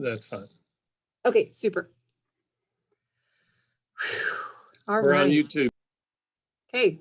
That's fine. Okay, super. All We're on right. YouTube. Okay.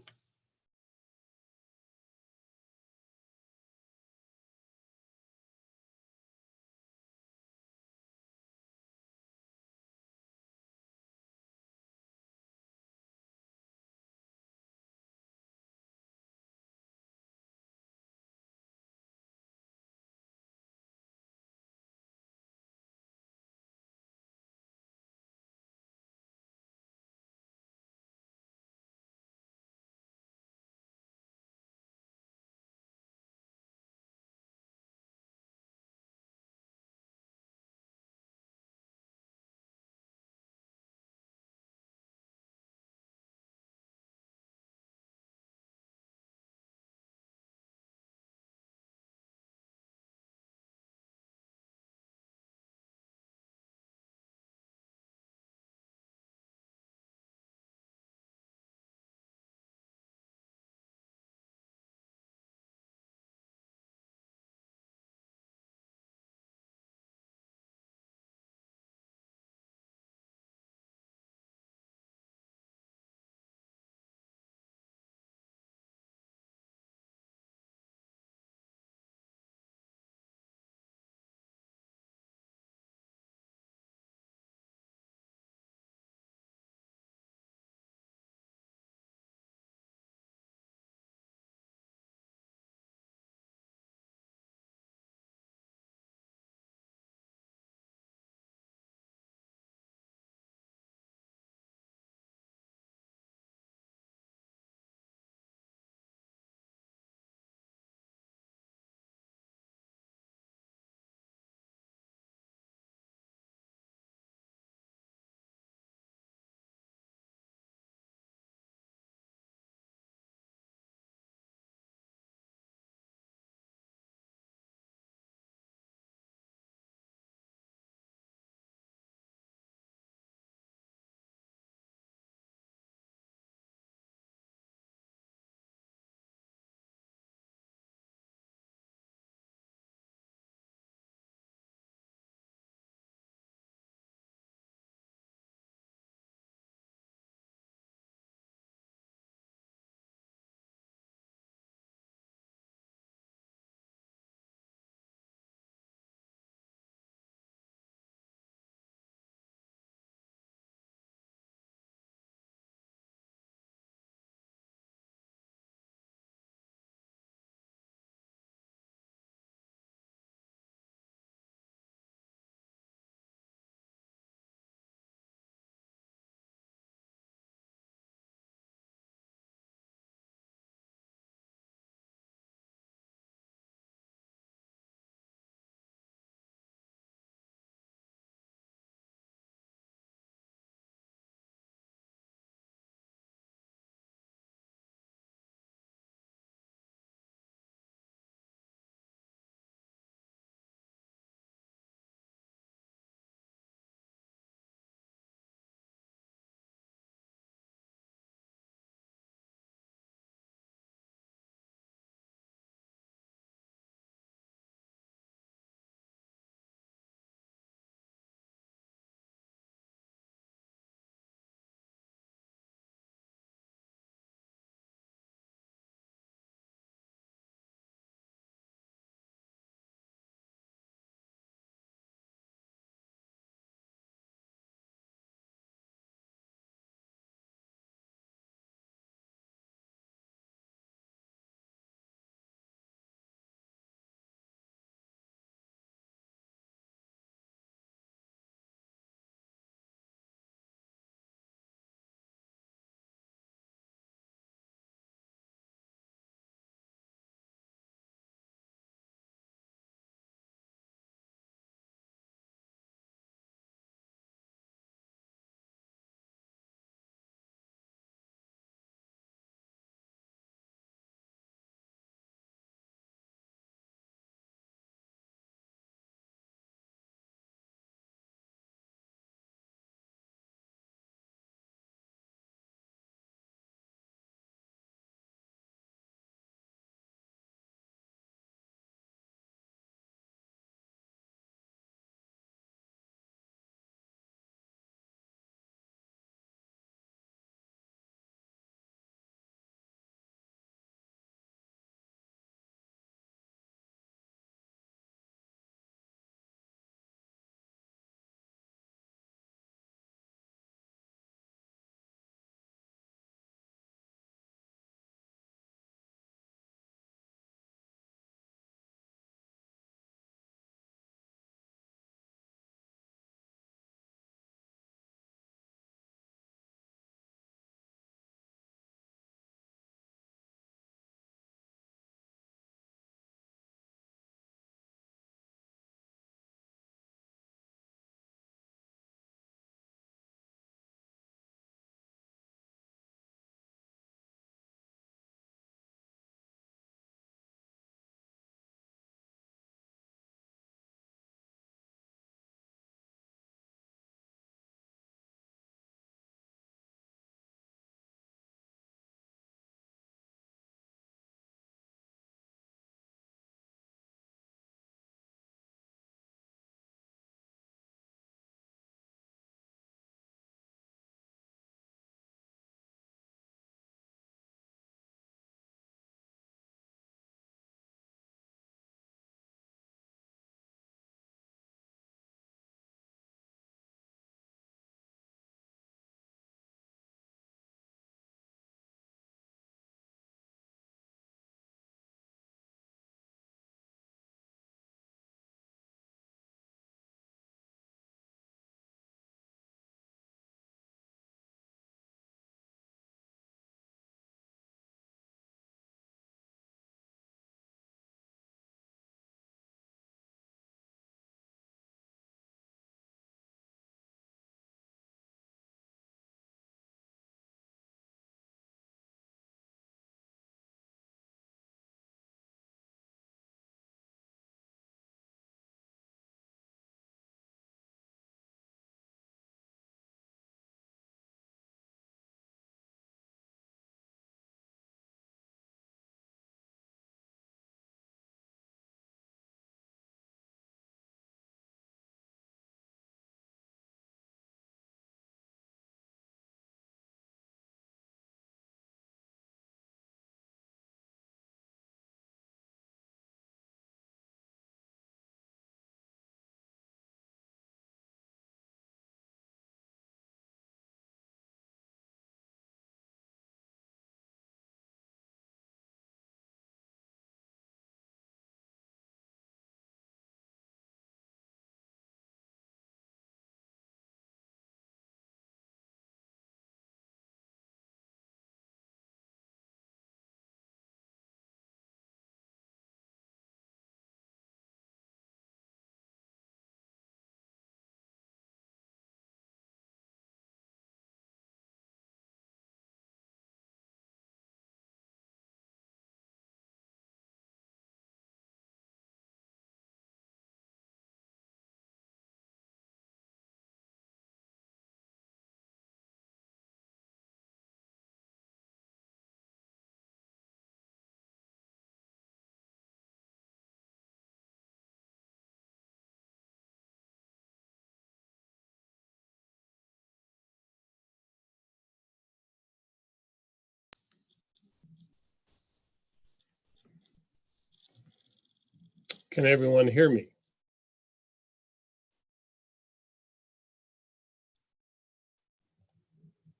can everyone hear me?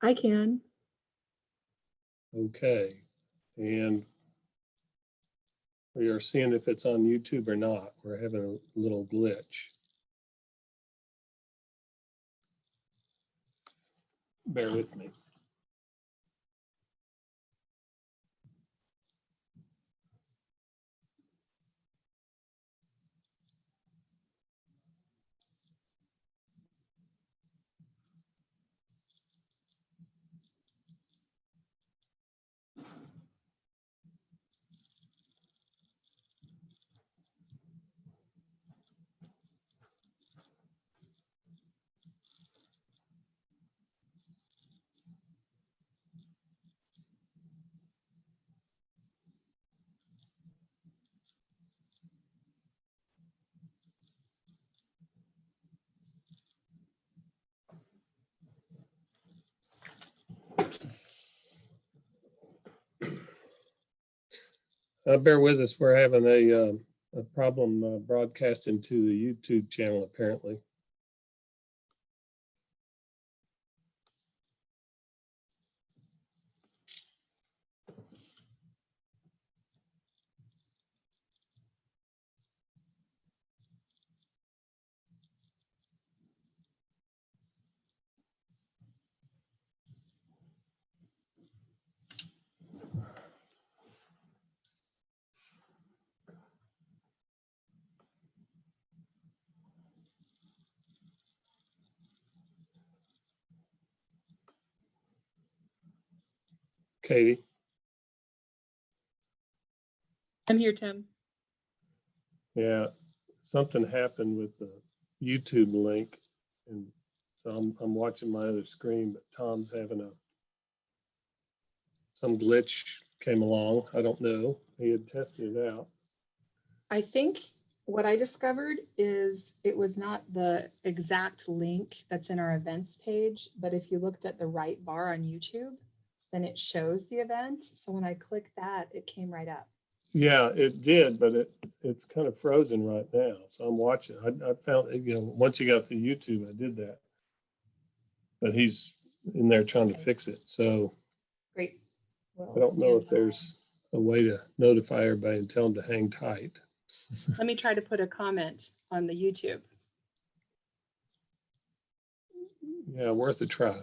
I can. Okay, and we are seeing if it's on YouTube or not. We're having a little glitch. Bear with me. Bear with us. We're having a problem broadcasting to the YouTube channel, apparently. Katie? I'm here, Tim. Yeah, something happened with the YouTube link, and so I'm watching my other screen, but Tom's having some glitch came along. I don't know. He had tested it out. I think what I discovered is it was not the exact link that's in our events page, but if you looked at the right bar on YouTube, then it shows the event. So when I clicked that, it came right up. Yeah, it did, but it's kind of frozen right now. So I'm watching. I found, once you got to YouTube, I did that. But he's in there trying to fix it. So Great. I don't know if there's a way to notify everybody and tell them to hang tight. Let me try to put a comment on the YouTube. Yeah, worth a try.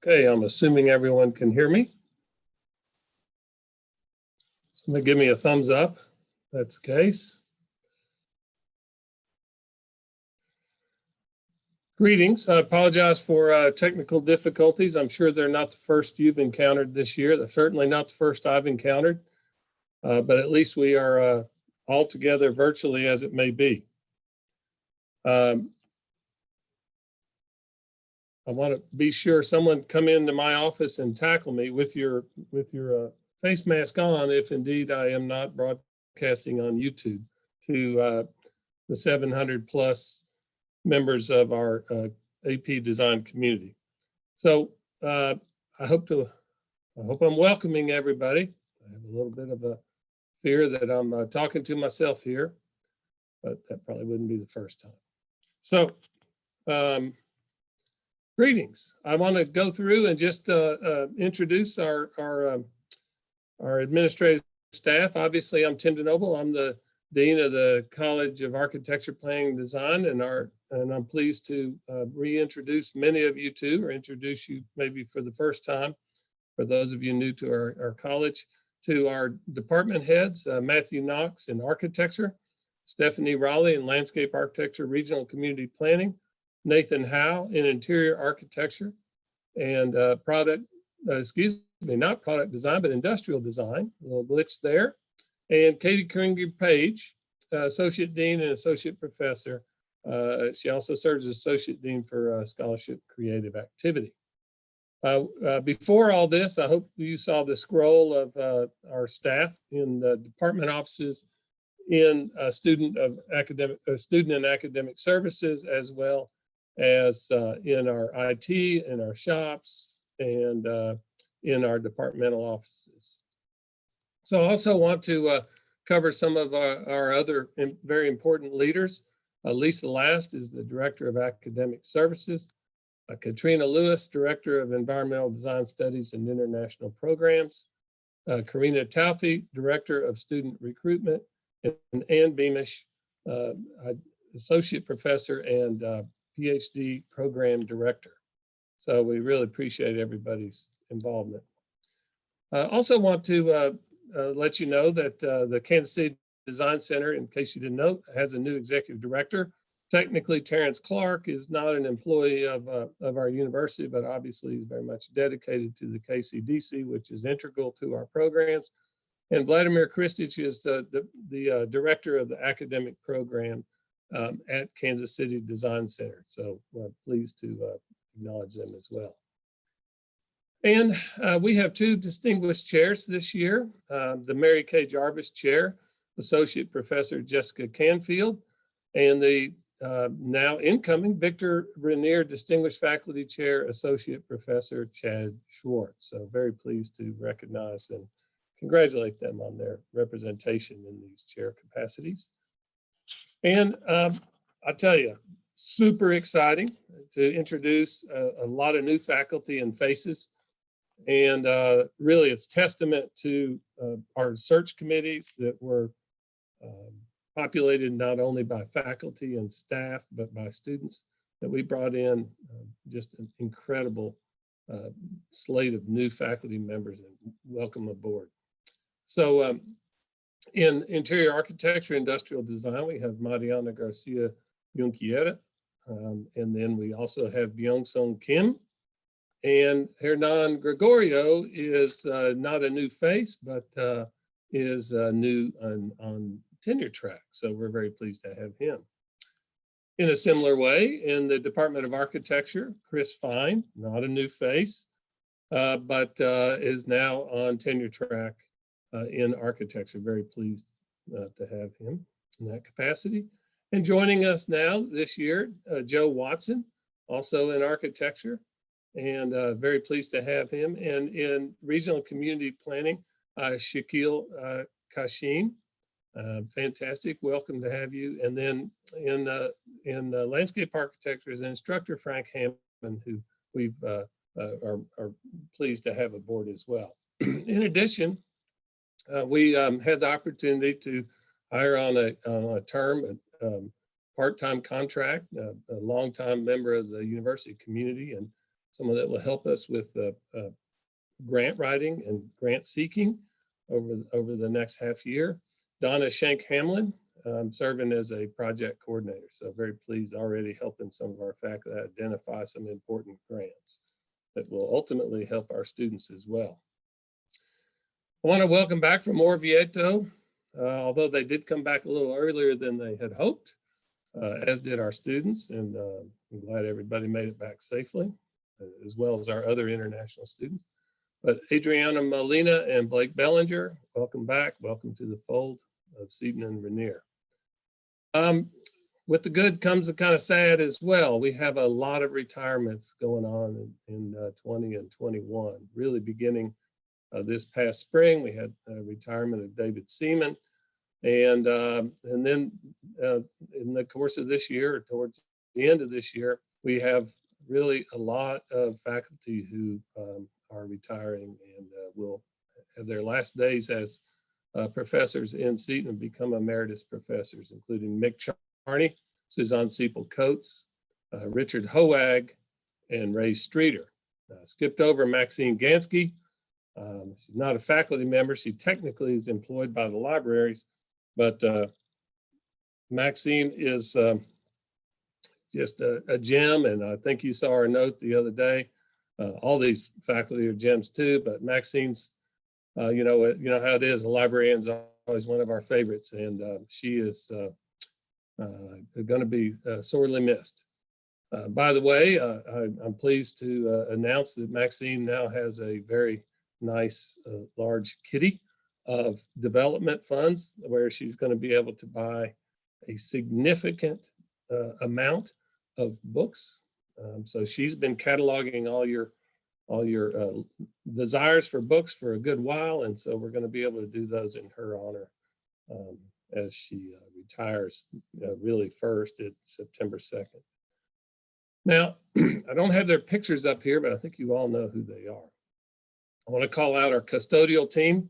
Okay, I'm assuming everyone can hear me. Somebody give me a thumbs up. That's the case. Greetings. I apologize for technical difficulties. I'm sure they're not the first you've encountered this year. They're certainly not the first I've encountered, but at least we are all together virtually as it may be. I want to be sure someone come into my office and tackle me with your face mask on if indeed I am not broadcasting on YouTube to the 700 plus members of our APDesign community. So I hope I'm welcoming everybody. I have a little bit of a fear that I'm talking to myself here, but that probably wouldn't be the first time. So greetings. I want to go through and just introduce our administrative staff. Obviously, I'm Tim DeNoble. I'm the Dean of the College of Architecture, Planning, and Design, and I'm pleased to reintroduce many of you to, or introduce you maybe for the first time, for those of you new to our college, to our department heads, Matthew Knox in Architecture, Stephanie Raleigh in Landscape Architecture, Regional Community Planning, Nathan Howe in Interior Architecture, and not product design, but industrial design, a little glitch there. And Katie Kringer Page, Associate Dean and Associate Professor. She also serves as Associate Dean for Scholarship Creative Activity. Before all this, I hope you saw the scroll of our staff in the department offices, in student and academic services, as well as in our IT, in our shops, and in our departmental offices. So I also want to cover some of our other very important leaders. Lisa Last is the Director of Academic Services. Katrina Lewis, Director of Environmental Design Studies and International Programs. Karina Taufi, Director of Student Recruitment. And Ann Beamish, Associate Professor and PhD Program Director. So we really appreciate everybody's involvement. I also want to let you know that the Kansas City Design Center, in case you didn't know, has a new executive director. Technically, Terrence Clark is not an employee of our university, but obviously he's very much dedicated to the KCDC, which is integral to our programs. And Vladimir Kristich is the director of the academic program at Kansas City Design Center. So we're pleased to acknowledge them as well. And we have two distinguished chairs this year. The Mary Kay Jarvis Chair, Associate Professor Jessica Canfield, and the now incoming Victor Rainier Distinguished Faculty Chair, Associate Professor Chad Schwartz. So very pleased to recognize and congratulate them on their representation in these chair capacities. And I'll tell you, super exciting to introduce a lot of new faculty and faces. And really it's testament to our search committees that were populated not only by faculty and staff, but by students, that we brought in just an incredible slate of new faculty members, and welcome aboard. So in interior architecture, industrial design, we have Mariana Garcia Junquiera, and then we also have Byung-Sung Kim. And Hernan Gregorio is not a new face, but is new on tenure track. So we're very pleased to have him. In a similar way, in the Department of Architecture, Chris Fine, not a new face, but is now on tenure track in architecture. Very pleased to have him in that capacity. And joining us now this year, Joe Watson, also in architecture, and very pleased to have him. And in regional community planning, Shaquille Kashin, fantastic, welcome to have you. And then in landscape architecture is an instructor, Frank Hammond, who we've are pleased to have aboard as well. In addition, we had the opportunity to hire on a term, part-time contract, a longtime member of the university community, and someone that will help us with grant writing and grant seeking over the next half year. Donna Shank Hamlin I'm serving as a project coordinator. So very pleased, already helping some of our faculty identify some important grants that will ultimately help our students as well. I want to welcome back from Orvieto, although they did come back a little earlier than they had hoped, as did our students, and I'm glad everybody made it back safely, as well as our other international students. But Adriana Molina and Blake Bellinger, welcome back. Welcome to the fold of Seton and Rainier. With the good comes the kind of sad as well. We have a lot of retirements going on in 20 and 21, really beginning this past spring. We had a retirement of David Seaman. And then in the course of this year, towards the end of this year, we have really a lot of faculty who are retiring and will have their last days as professors in Seton and become emeritus professors, including Mick Charney, Suzanne Siepel-Coates, Richard Hoag, and Ray Streeter. Skipped over Maxine Gansky. She's not a faculty member. She technically is employed by the libraries, but Maxine is just a gem, and I think you saw her note the other day. All these faculty are gems too, but Maxine's, you know how it is. The librarian's always one of our favorites, and she is going to be sorely missed. By the way, I'm pleased to announce that Maxine now has a very nice large kitty of development funds where she's going to be able to buy a significant amount of books. So she's been cataloging all your desires for books for a good while, and so we're going to be able to do those in her honor as she retires really first at September 2nd. Now, I don't have their pictures up here, but I think you all know who they are. I want to call out our custodial team,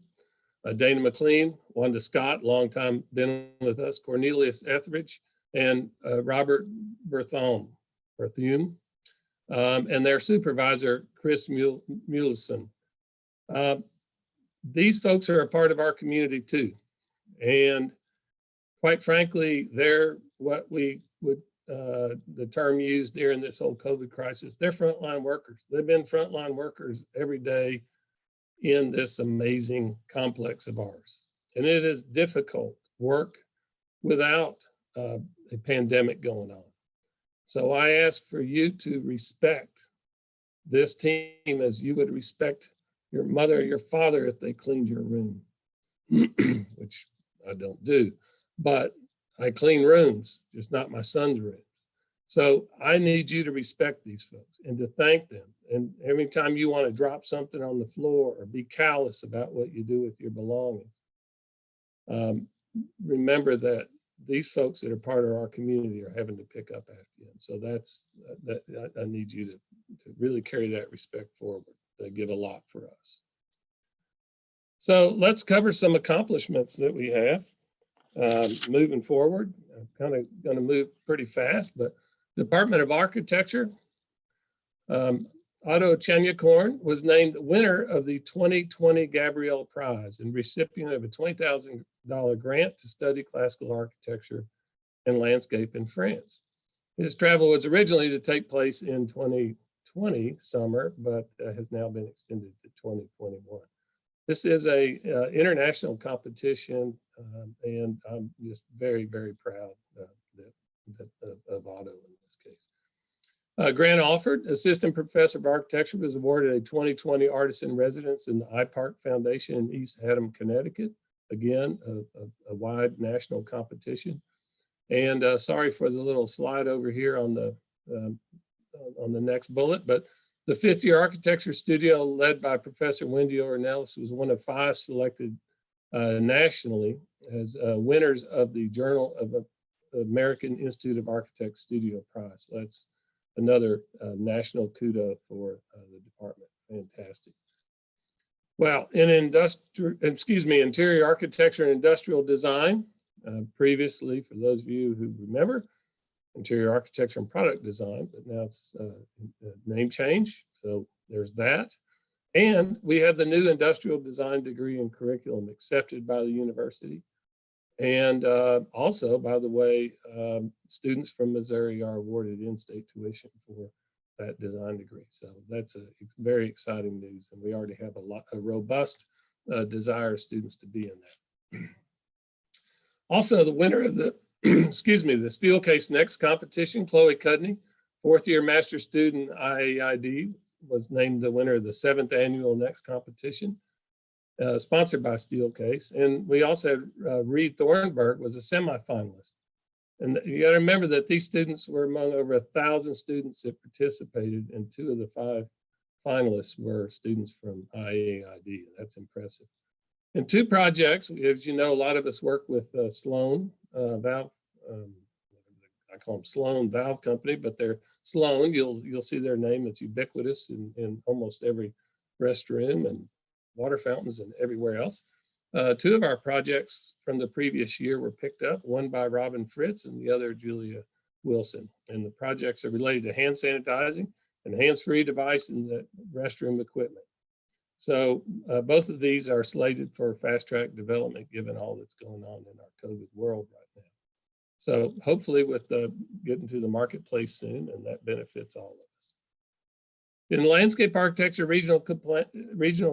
Dana McLean, Wanda Scott, longtime been with us, Cornelius Etheridge, and Robert Berthum, and their supervisor, Chris Mulison. These folks are a part of our community too. And quite frankly, they're what we would, the term used during this whole COVID crisis, they're frontline workers. They've been frontline workers every day in this amazing complex of ours. And it is difficult work without a pandemic going on. So I ask for you to respect this team as you would respect your mother or your father if they cleaned your room, which I don't do, but I clean rooms, just not my son's room. So I need you to respect these folks and to thank them. And every time you want to drop something on the floor or be callous about what you do with your belongings, remember that these folks that are part of our community are having to pick up after you. And so I need you to really carry that respect forward. They give a lot for us. So let's cover some accomplishments that we have moving forward. I'm kind of going to move pretty fast, but Department of Architecture, Otto Chenyakorn was named winner of the 2020 Gabriel Prize and recipient of a $20,000 grant to study classical architecture and landscape in France. His travel was originally to take place in 2020 summer, but has now been extended to 2021. This is a international competition, and I'm just very, very proud of Otto in this case. Grant Alford, Assistant Professor of Architecture, was awarded a 2020 Artist in Residence in the iPark Foundation in East Haddam, Connecticut. Again, a wide national competition. And sorry for the little slide over here on the next bullet, but the fifth year architecture studio led by Professor Wendy Ornelas was one of 5 selected nationally as winners of the Journal of the American Institute of Architects Studio Prize. So that's another national kudo for the department. Fantastic. Well, in interior architecture and industrial design, previously, for those of you who remember, interior architecture and product design, but now it's a name change. So there's that. And we have the new industrial design degree and curriculum accepted by the university. And also, by the way, students from Missouri are awarded in-state tuition for that design degree. So that's a very exciting news. And we already have a robust desire of students to be in that. Also, the winner of the, excuse me, the Steelcase Next competition, Chloe Cudney, fourth-year master student IAID, was named the winner of the 7th annual Next competition, sponsored by Steelcase. And we also had Reed Thornburg was a semifinalist. And you got to remember that these students were among over 1,000 students that participated, and 2 of the 5 finalists were students from IAID. That's impressive. And 2 projects, as you know, a lot of us work with Sloan Valve. I call them Sloan Valve Company, but they're Sloan. You'll see their name. It's ubiquitous in almost every restroom and water fountains and everywhere else. 2 of our projects from the previous year were picked up, one by Robin Fritz and the other Julia Wilson. And the projects are related to hand sanitizing and hands-free device in the restroom equipment. So both of these are slated for fast-track development given all that's going on in our COVID world right now. So hopefully with getting to the marketplace soon, and that benefits all of us. In landscape architecture, regional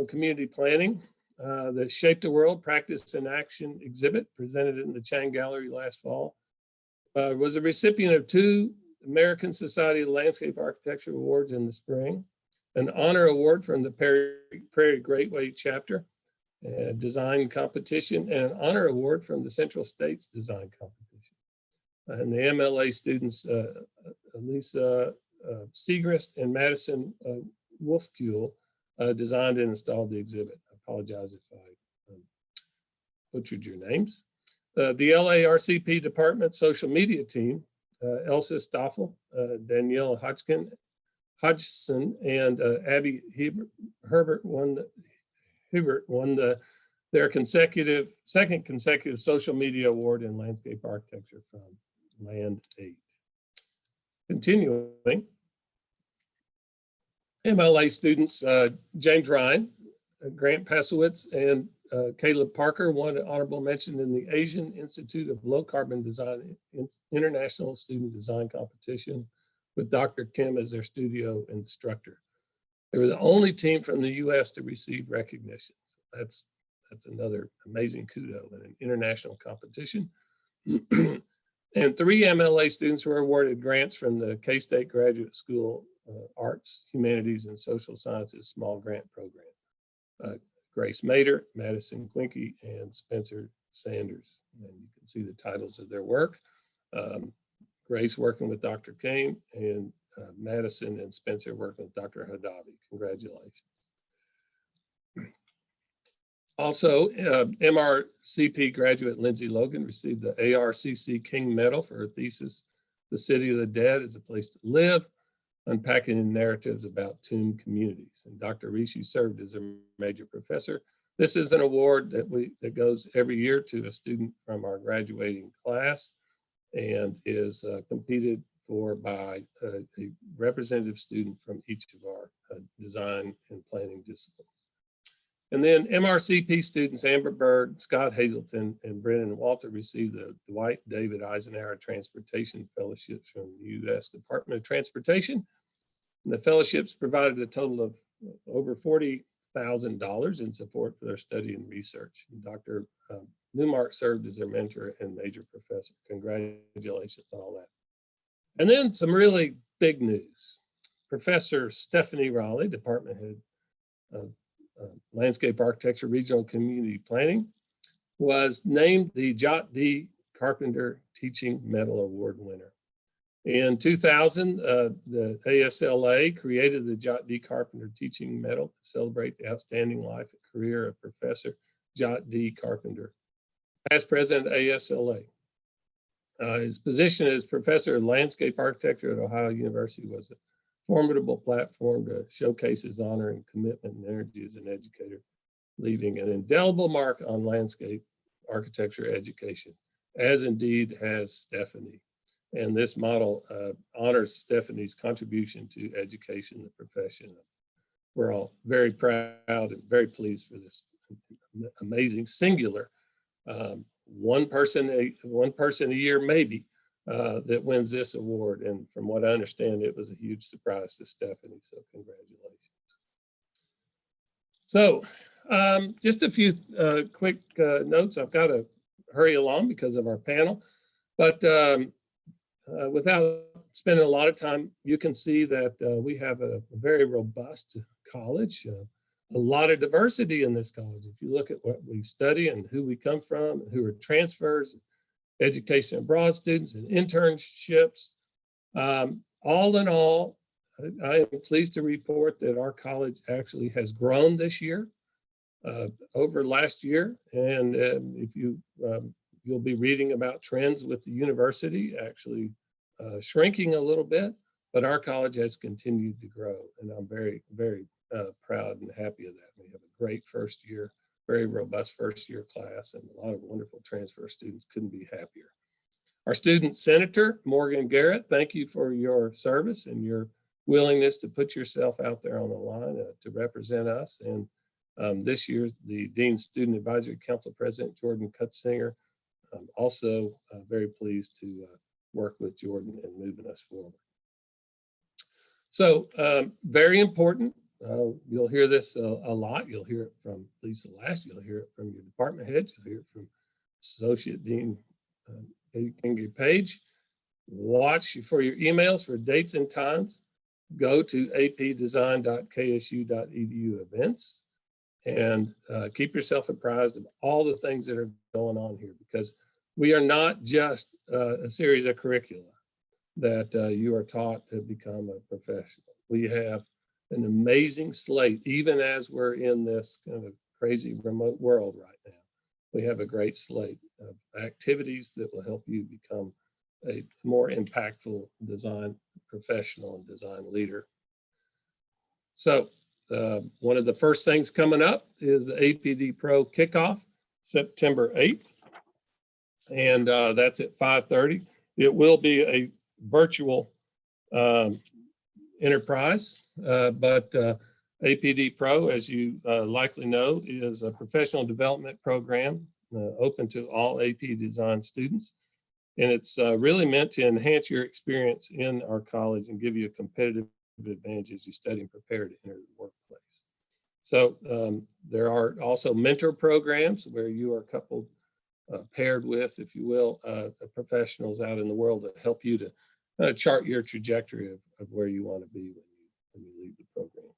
community planning, the Shape the World Practice in Action exhibit presented in the Chang Gallery last fall was a recipient of 2 American Society of Landscape Architecture Awards in the spring, an honor award from the Prairie Greatway chapter design competition, and an honor award from the Central States design competition. And the MLA students, Lisa Segrist and Madison Wolfkuhl, designed and installed the exhibit. I apologize if I butchered your names. The LARCP department social media team, Elsa Stoffel, Danielle Hodgson, and Abby Hubert won their second consecutive social media award in landscape architecture from Land 8. Continuing, MLA students James Ryan, Grant Pasowitz, and Caleb Parker won an honorable mention in the Asian Institute of Low Carbon Design International Student Design Competition with Dr. Kim as their studio instructor. They were the only team from the US to receive recognition. That's another amazing kudo in an international competition. And 3 MLA students were awarded grants from the K-State Graduate School Arts, Humanities, and Social Sciences Small Grant Program. Grace Mader, Madison Quinky, and Spencer Sanders. And you can see the titles of their work. Grace working with Dr. Kane, and Madison and Spencer working with Dr. Hadavi. Congratulations. Also, MRCP graduate Lindsay Logan received the ARCC King Medal for her thesis, The City of the Dead is a Place to Live, Unpacking Narratives About Tomb Communities. And Dr. Rishi served as a major professor. This is an award that goes every year to a student from our graduating class and is competed for by a representative student from each of our design and planning disciplines. And then MRCP students Amber Berg, Scott Hazelton, and Brennan Walter received the Dwight David Eisenhower Transportation Fellowships from the U.S. Department of Transportation. And the fellowships provided a total of over $40,000 in support for their study and research. And Dr. Newmark served as their mentor and major professor. Congratulations on all that. And then some really big news. Professor Stephanie Raleigh, department head of Landscape Architecture, Regional Community Planning, was named the Jot D. Carpenter Teaching Medal Award winner. In 2000, the ASLA created the Jot D. Carpenter Teaching Medal to celebrate the outstanding life and career of Professor Jot D. Carpenter, past president of ASLA. His position as professor of landscape architecture at Ohio University was a formidable platform to showcase his honor and commitment and energy as an educator, leaving an indelible mark on landscape architecture education, as indeed has Stephanie. And this model honors Stephanie's contribution to education, the profession. We're all very proud and very pleased for this amazing singular One person a year maybe that wins this award. And from what I understand, it was a huge surprise to Stephanie. So congratulations. So just a few quick notes. I've got to hurry along because of our panel, but without spending a lot of time, you can see that we have a very robust college, a lot of diversity in this college. If you look at what we study and who we come from, and who are transfers, education abroad students and internships, all in all, I am pleased to report that our college actually has grown this year over last year. And if you, you'll be reading about trends with the university actually shrinking a little bit, but our college has continued to grow. And I'm very, very proud and happy of that. We have a great first year, very robust first year class, and a lot of wonderful transfer students. Couldn't be happier. Our student senator, Morgan Garrett, thank you for your service and your willingness to put yourself out there on the line to represent us. And this year's the Dean Student Advisory Council President, Jordan Cutsinger, also very pleased to work with Jordan in moving us forward. So very important. You'll hear this a lot. You'll hear it from Lisa Last. You'll hear it from your department heads. You'll hear it from Associate Dean Kingy Page. Watch for your emails for dates and times. Go to apdesign.ksu.edu events and keep yourself apprised of all the things that are going on here, because we are not just a series of curricula that you are taught to become a professional. We have an amazing slate, even as we're in this kind of crazy remote world right now. We have a great slate of activities that will help you become a more impactful design professional and design leader. So one of the first things coming up is the APD Pro kickoff, September 8th. And that's at 5:30. It will be a virtual enterprise, but APD Pro, as you likely know, is a professional development program open to all AP design students. And it's really meant to enhance your experience in our college and give you a competitive advantage as you study and prepare to enter the workplace. So there are also mentor programs where you are coupled, paired with, if you will, professionals out in the world that help you to kind of chart your trajectory of where you want to be when you leave the program.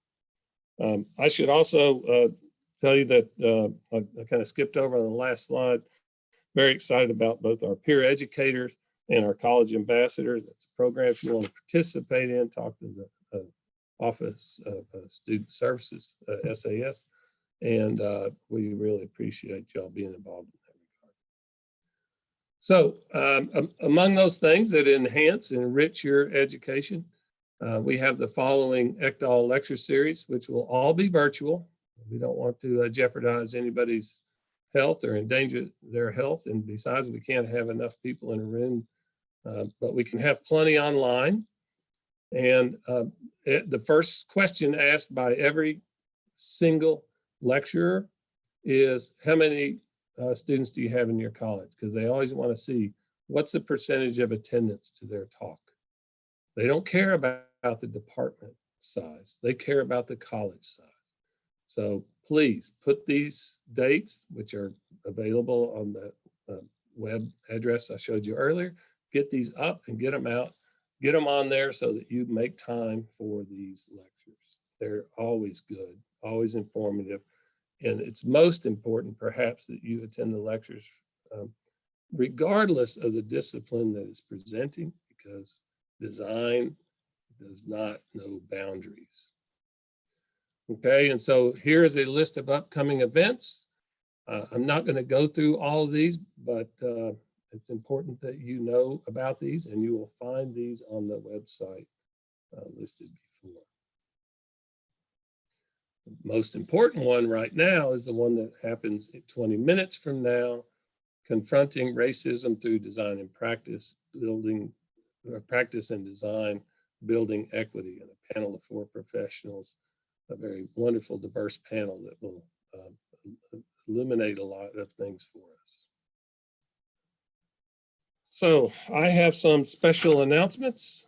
I should also tell you that I kind of skipped over on the last slide. Very excited about both our peer educators and our college ambassadors. It's a program if you want to participate in, talk to the Office of Student Services, SAS, and we really appreciate y'all being involved in that regard. So among those things that enhance and enrich your education, we have the following ECDAL lecture series, which will all be virtual. We don't want to jeopardize anybody's health or endanger their health. And besides, we can't have enough people in a room, but we can have plenty online. And the first question asked by every single lecturer is, how many students do you have in your college? Because they always want to see what's the percentage of attendance to their talk. They don't care about the department size. They care about the college size. So please put these dates, which are available on the web address I showed you earlier, get these up and get them out, get them on there so that you make time for these lectures. They're always good, always informative. And it's most important, perhaps, that you attend the lectures regardless of the discipline that is presenting, because design does not know boundaries. Okay, and so here is a list of upcoming events. I'm not going to go through all of these, but it's important that you know about these, and you will find these on the website listed before. The most important one right now is the one that happens 20 minutes from now, Confronting Racism Through Design and Practice, Practice and Design, Building Equity, and a panel of 4 professionals, a very wonderful, diverse panel that will illuminate a lot of things for us. So I have some special announcements.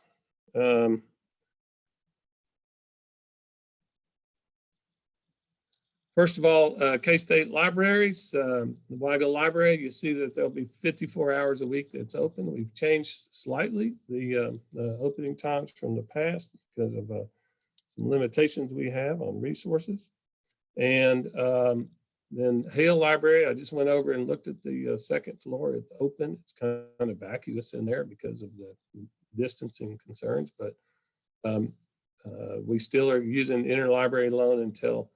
First of all, K-State Libraries, the Weigel Library, you see that there'll be 54 hours a week that's open. We've changed slightly the opening times from the past because of some limitations we have on resources. And then Hale Library, I just went over and looked at the second floor. It's open. It's kind of vacuous in there because of the distancing concerns, but we still are using interlibrary loan until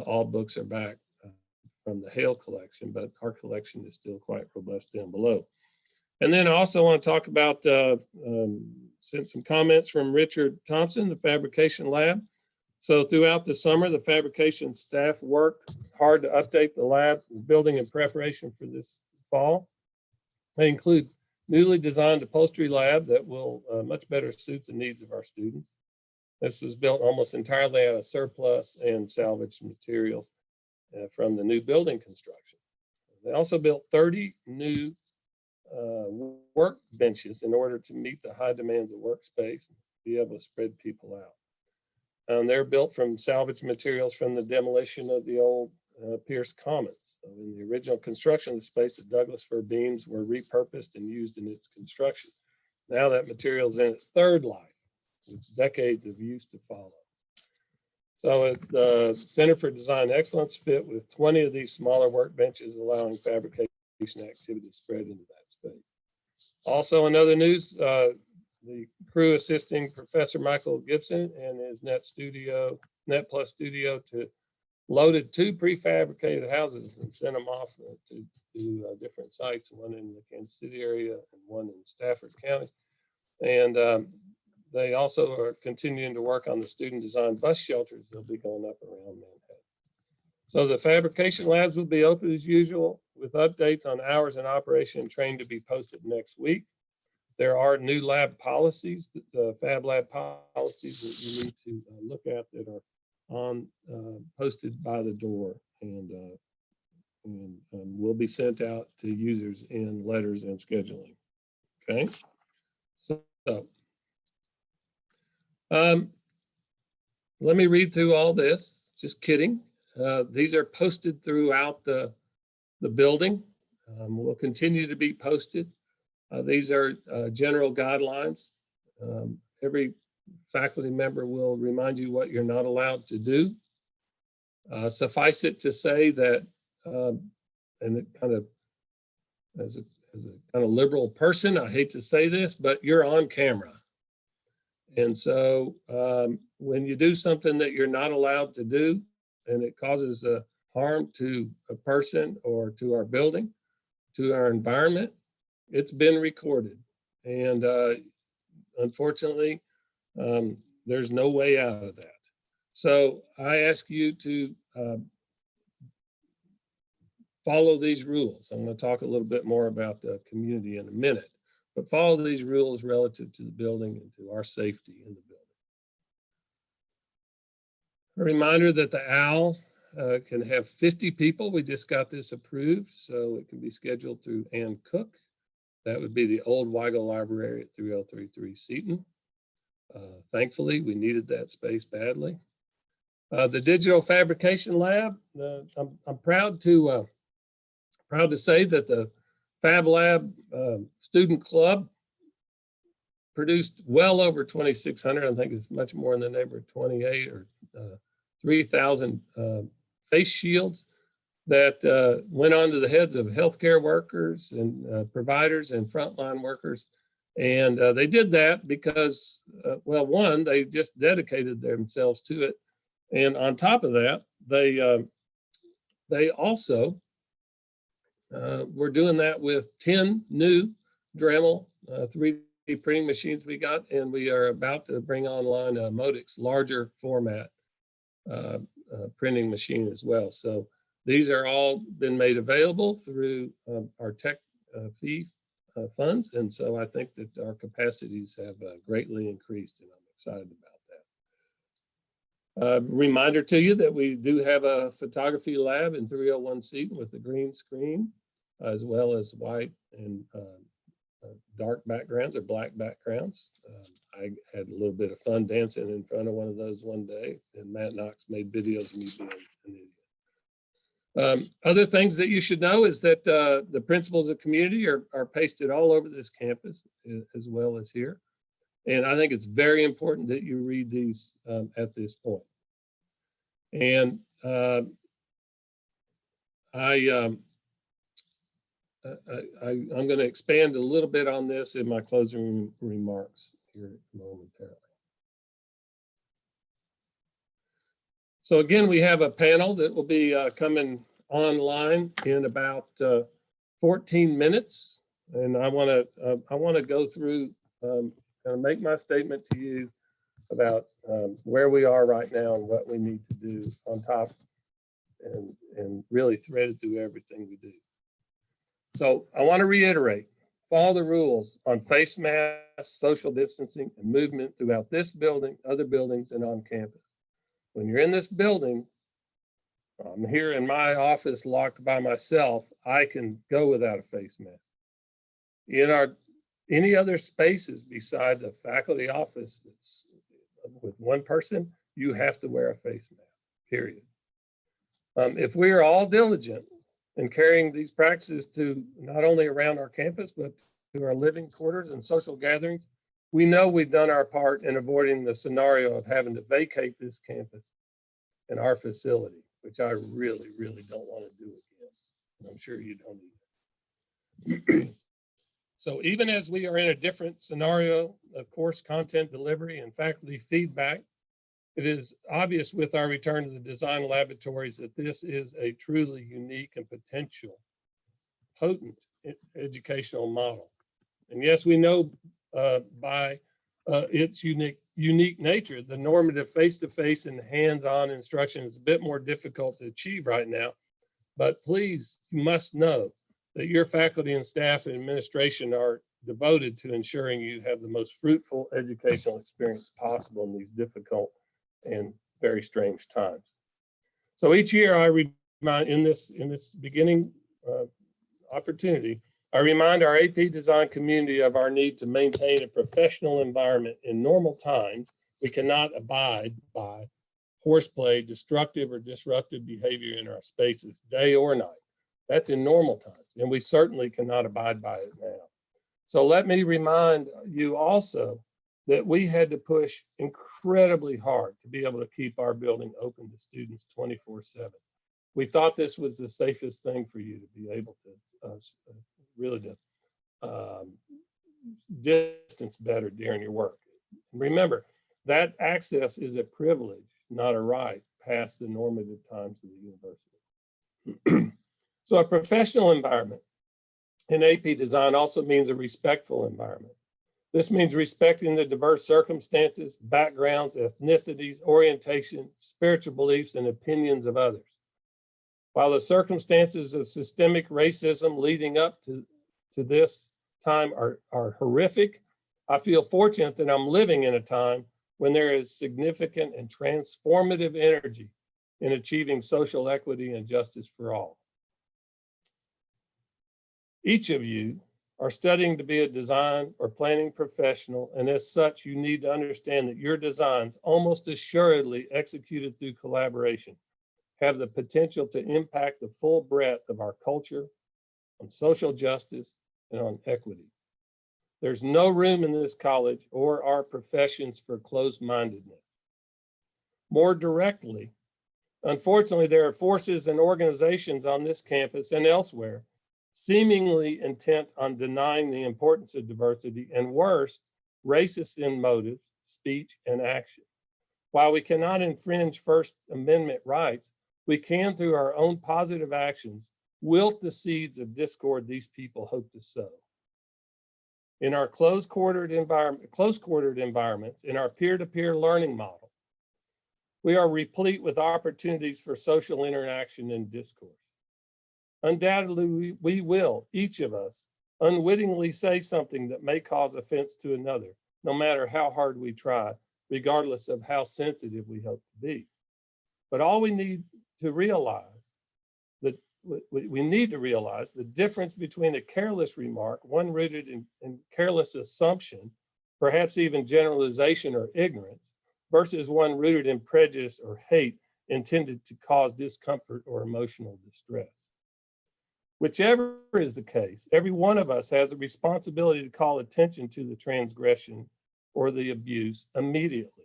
all books are back from the Hale collection, but our collection is still quite robust down below. And then I also want to talk about, sent some comments from Richard Thompson, the Fabrication Lab. So throughout the summer, the fabrication staff worked hard to update the lab building in preparation for this fall. They include newly designed upholstery lab that will much better suit the needs of our students. This was built almost entirely out of surplus and salvaged materials from the new building construction. They also built 30 new work benches in order to meet the high demands of workspace and be able to spread people out. They're built from salvaged materials from the demolition of the old Pierce Commons. So in the original construction of the space, the Douglas fir beams were repurposed and used in its construction. Now that material is in its third life, with decades of use to follow. So the Center for Design Excellence fit with 20 of these smaller workbenches, allowing fabrication activity to spread into that space. Also in other news, the crew assisting Professor Michael Gibson and his Net Plus Studio to loaded 2 prefabricated houses and sent them off to different sites, one in the Kansas City area and one in Stafford County. And they also are continuing to work on the student design bus shelters. They'll be going up around Manhattan. So the fabrication labs will be open as usual with updates on hours in operation and training to be posted next week. There are new lab policies, the Fab Lab policies that you need to look at that are on posted by the door and will be sent out to users in letters and scheduling. Okay, so let me read through all this. Just kidding. These are posted throughout the building. Will continue to be posted. These are general guidelines. Every faculty member will remind you what you're not allowed to do. Suffice it to say that, and it kind of, as a kind of liberal person, I hate to say this, but you're on camera. And so when you do something that you're not allowed to do, and it causes harm to a person or to our building, to our environment, it's been recorded. And unfortunately, there's no way out of that. So I ask you to follow these rules. I'm going to talk a little bit more about the community in a minute, but follow these rules relative to the building and to our safety in the building. A reminder that the OWL can have 50 people. We just got this approved, so it can be scheduled through Ann Cook. That would be the old Weigel Library at 3033 Seton. Thankfully, we needed that space badly. The Digital Fabrication Lab, I'm proud to say that the Fab Lab Student Club produced well over 2,600. I think it's much more in the neighborhood of 28 or 3,000 face shields that went on to the heads of healthcare workers and providers and frontline workers. And they did that because, well, one, they just dedicated themselves to it. And on top of that, they also were doing that with 10 new Dremel 3D printing machines we got, and we are about to bring online a Modix larger format printing machine as well. So these are all been made available through our tech fee funds. And so I think that our capacities have greatly increased, and I'm excited about that. Reminder to you that we do have a photography lab in 301 Seton with a green screen, as well as white and dark backgrounds or black backgrounds. I had a little bit of fun dancing in front of one of those one day, and Matt Knox made videos of me being an idiot. Other things that you should know is that the principles of community are pasted all over this campus as well as here. And I think it's very important that you read these at this point. And I'm going to expand a little bit on this in my closing remarks here momentarily. So again, we have a panel that will be coming online in about 14 minutes, and I want to go through kind of make my statement to you about where we are right now and what we need to do on top, and really thread it through everything we do. So I want to reiterate, follow the rules on face masks, social distancing, and movement throughout this building, other buildings, and on campus. When you're in this building, I'm here in my office locked by myself, I can go without a face mask. In any other spaces besides a faculty office that's with one person, you have to wear a face mask, period. If we are all diligent in carrying these practices to not only around our campus, but to our living quarters and social gatherings, we know we've done our part in avoiding the scenario of having to vacate this campus and our facility, which I really, really don't want to do again. And I'm sure you don't either. So even as we are in a different scenario of course content delivery and faculty feedback, it is obvious with our return to the design laboratories that this is a truly unique and potential potent educational model. And yes, we know by its unique nature, the normative face-to-face and hands-on instruction is a bit more difficult to achieve right now. But please, you must know that your faculty and staff and administration are devoted to ensuring you have the most fruitful educational experience possible in these difficult and very strange times. So each year I remind in this beginning opportunity, I remind our APDesign community of our need to maintain a professional environment in normal times. We cannot abide by horseplay, destructive or disruptive behavior in our spaces, day or night. That's in normal times, and we certainly cannot abide by it now. So let me remind you also that we had to push incredibly hard to be able to keep our building open to students 24/7. We thought this was the safest thing for you to be able to really distance better during your work. Remember, that access is a privilege, not a right, past the normative times of the university. So a professional environment in APDesign also means a respectful environment. This means respecting the diverse circumstances, backgrounds, ethnicities, orientation, spiritual beliefs, and opinions of others. While the circumstances of systemic racism leading up to this time are horrific, I feel fortunate that I'm living in a time when there is significant and transformative energy in achieving social equity and justice for all. Each of you are studying to be a design or planning professional, and as such, you need to understand that your designs, almost assuredly executed through collaboration, have the potential to impact the full breadth of our culture on social justice and on equity. There's no room in this college or our professions for closed-mindedness. More directly, unfortunately, there are forces and organizations on this campus and elsewhere seemingly intent on denying the importance of diversity, and worse, racist in motive, speech, and action. While we cannot infringe First Amendment rights, we can, through our own positive actions, wilt the seeds of discord these people hope to sow. In our close-quartered environments, in our peer-to-peer learning model, we are replete with opportunities for social interaction and discourse. Undoubtedly, we will, each of us, unwittingly say something that may cause offense to another, no matter how hard we try, regardless of how sensitive we hope to be. But all we need to realize that we need to realize the difference between a careless remark, one rooted in careless assumption, perhaps even generalization or ignorance, versus one rooted in prejudice or hate intended to cause discomfort or emotional distress. Whichever is the case, every one of us has a responsibility to call attention to the transgression or the abuse immediately.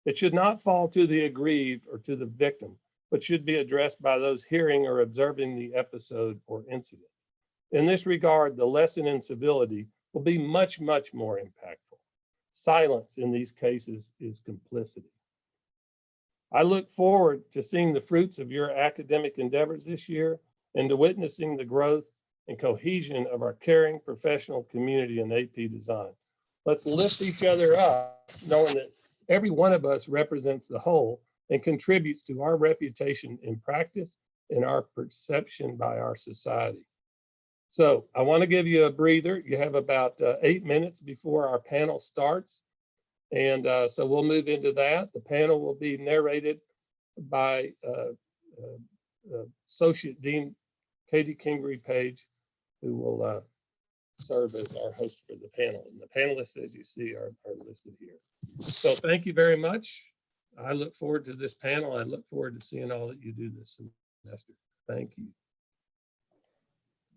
It should not fall to the aggrieved or to the victim, but should be addressed by those hearing or observing the episode or incident. In this regard, the lesson in civility will be much, much more impactful. Silence in these cases is complicity. I look forward to seeing the fruits of your academic endeavors this year and to witnessing the growth and cohesion of our caring professional community in AP Design. Let's lift each other up, knowing that every one of us represents the whole and contributes to our reputation in practice and our perception by our society. So I want to give you a breather. You have about 8 minutes before our panel starts. And so we'll move into that. The panel will be narrated by Associate Dean Katie Kingery Page, who will serve as our host for the panel. And the panelists, as you see, are listed here. So thank you very much. I look forward to this panel. I look forward to seeing all that you do this semester. Thank you.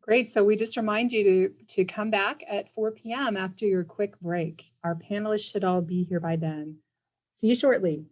Great. So we just remind you to come back at 4 p.m. after your quick break. Our panelists should all be here by then. See you shortly.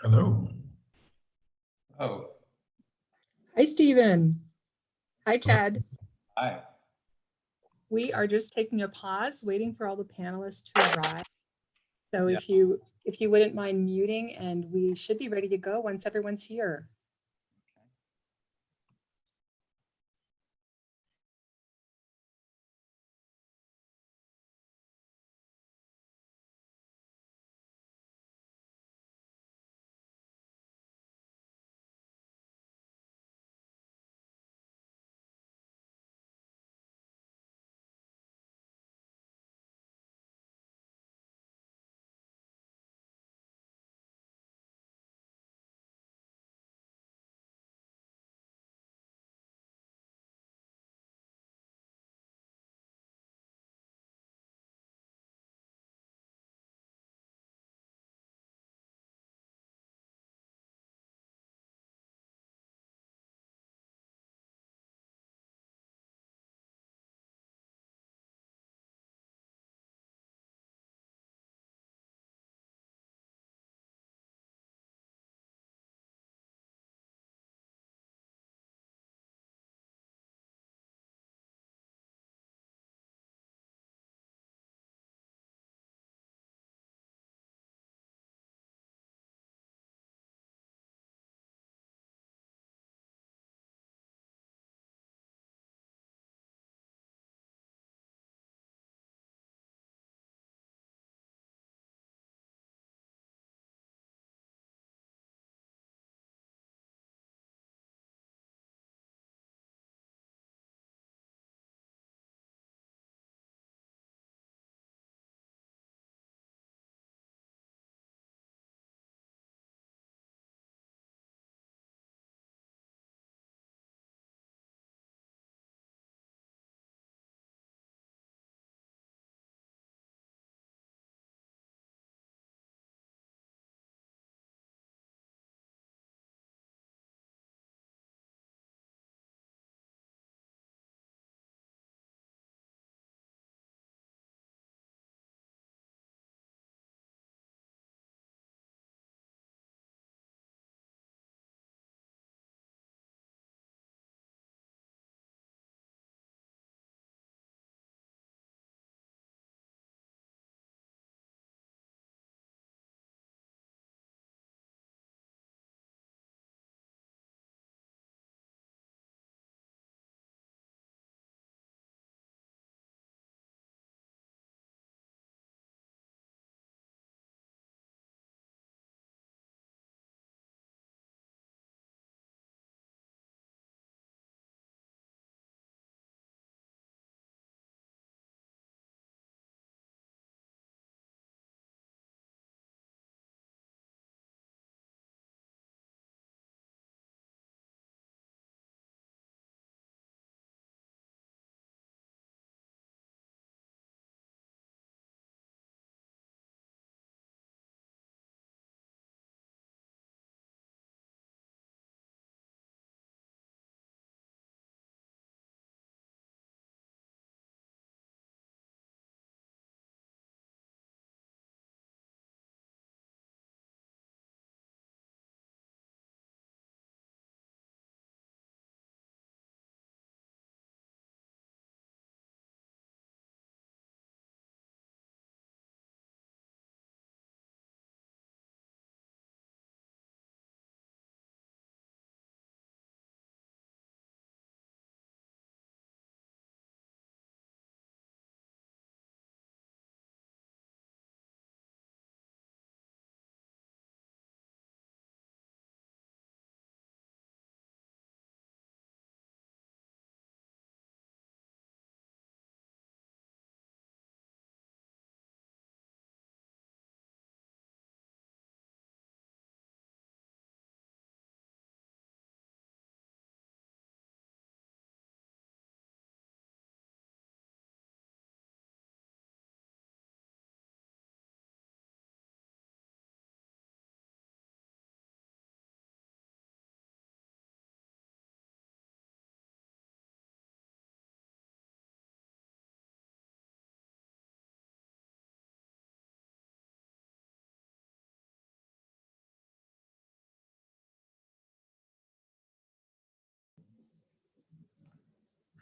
Hello. Oh, Hi, Stephen. Hi, Ted. hi. We are just taking a pause, waiting for all the panelists to arrive. So Yeah. if you wouldn't mind muting, and we should be ready to go once everyone's here.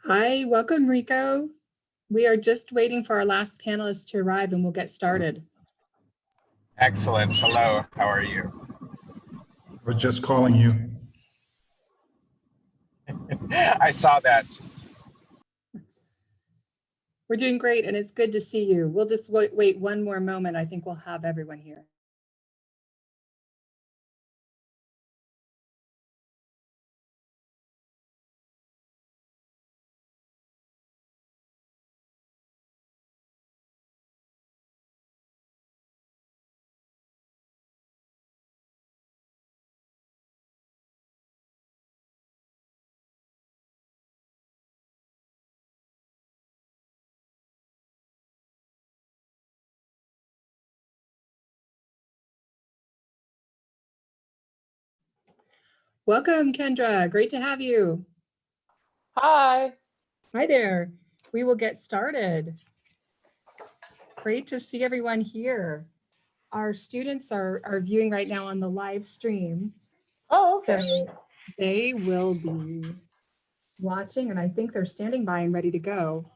Hi, welcome Rico. We are just waiting for our last panelist to arrive and we'll get started. Excellent. Hello, how are you? I was just calling you. I saw that. We're doing great and it's good to see you. We'll just wait one more moment. I think we'll have everyone here. Welcome, Kendra. Great to have you. Hi. Hi there. We will get started. Great to see everyone here. Our students are viewing right now on the live stream. Oh, okay. So they will be watching and I think they're standing by and ready to go.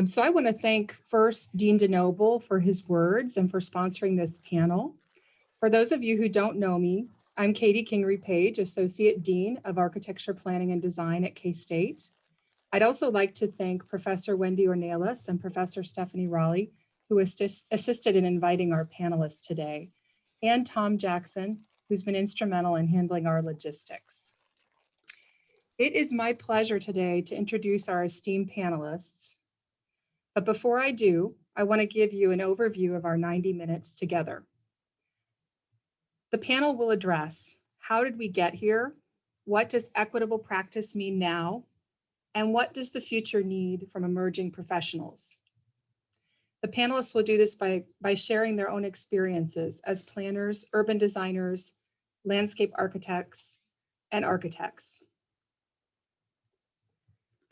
So I want to thank first Dean DeNoble for his words and for sponsoring this panel. For those of you who don't know me, I'm Katie Kingery-Page, Associate Dean of Architecture, Planning, and Design at K-State. I'd also like to thank Professor Wendy Ornelas and Professor Stephanie Raleigh, who assisted in inviting our panelists today, and Tom Jackson, who's been instrumental in handling our logistics. It is my pleasure today to introduce our esteemed panelists. But before I do, I want to give you an overview of our 90 minutes together. The panel will address, how did we get here? What does equitable practice mean now? And what does the future need from emerging professionals? The panelists will do this by sharing their own experiences as planners, urban designers, landscape architects, and architects.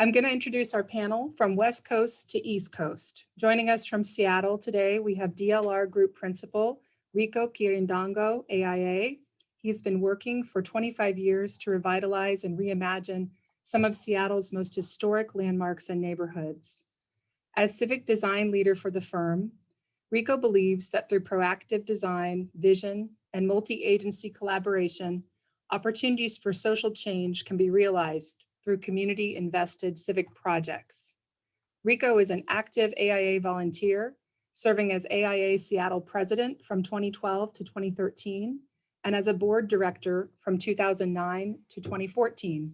I'm going to introduce our panel from West Coast to East Coast. Joining us from Seattle today, we have DLR Group Principal, Rico Quirindongo, AIA. He's been working for 25 years to revitalize and reimagine some of Seattle's most historic landmarks and neighborhoods. As civic design leader for the firm, Rico believes that through proactive design, vision, and multi-agency collaboration, opportunities for social change can be realized through community-invested civic projects. Rico is an active AIA volunteer, serving as AIA Seattle president from 2012 to 2013, and as a board director from 2009 to 2014.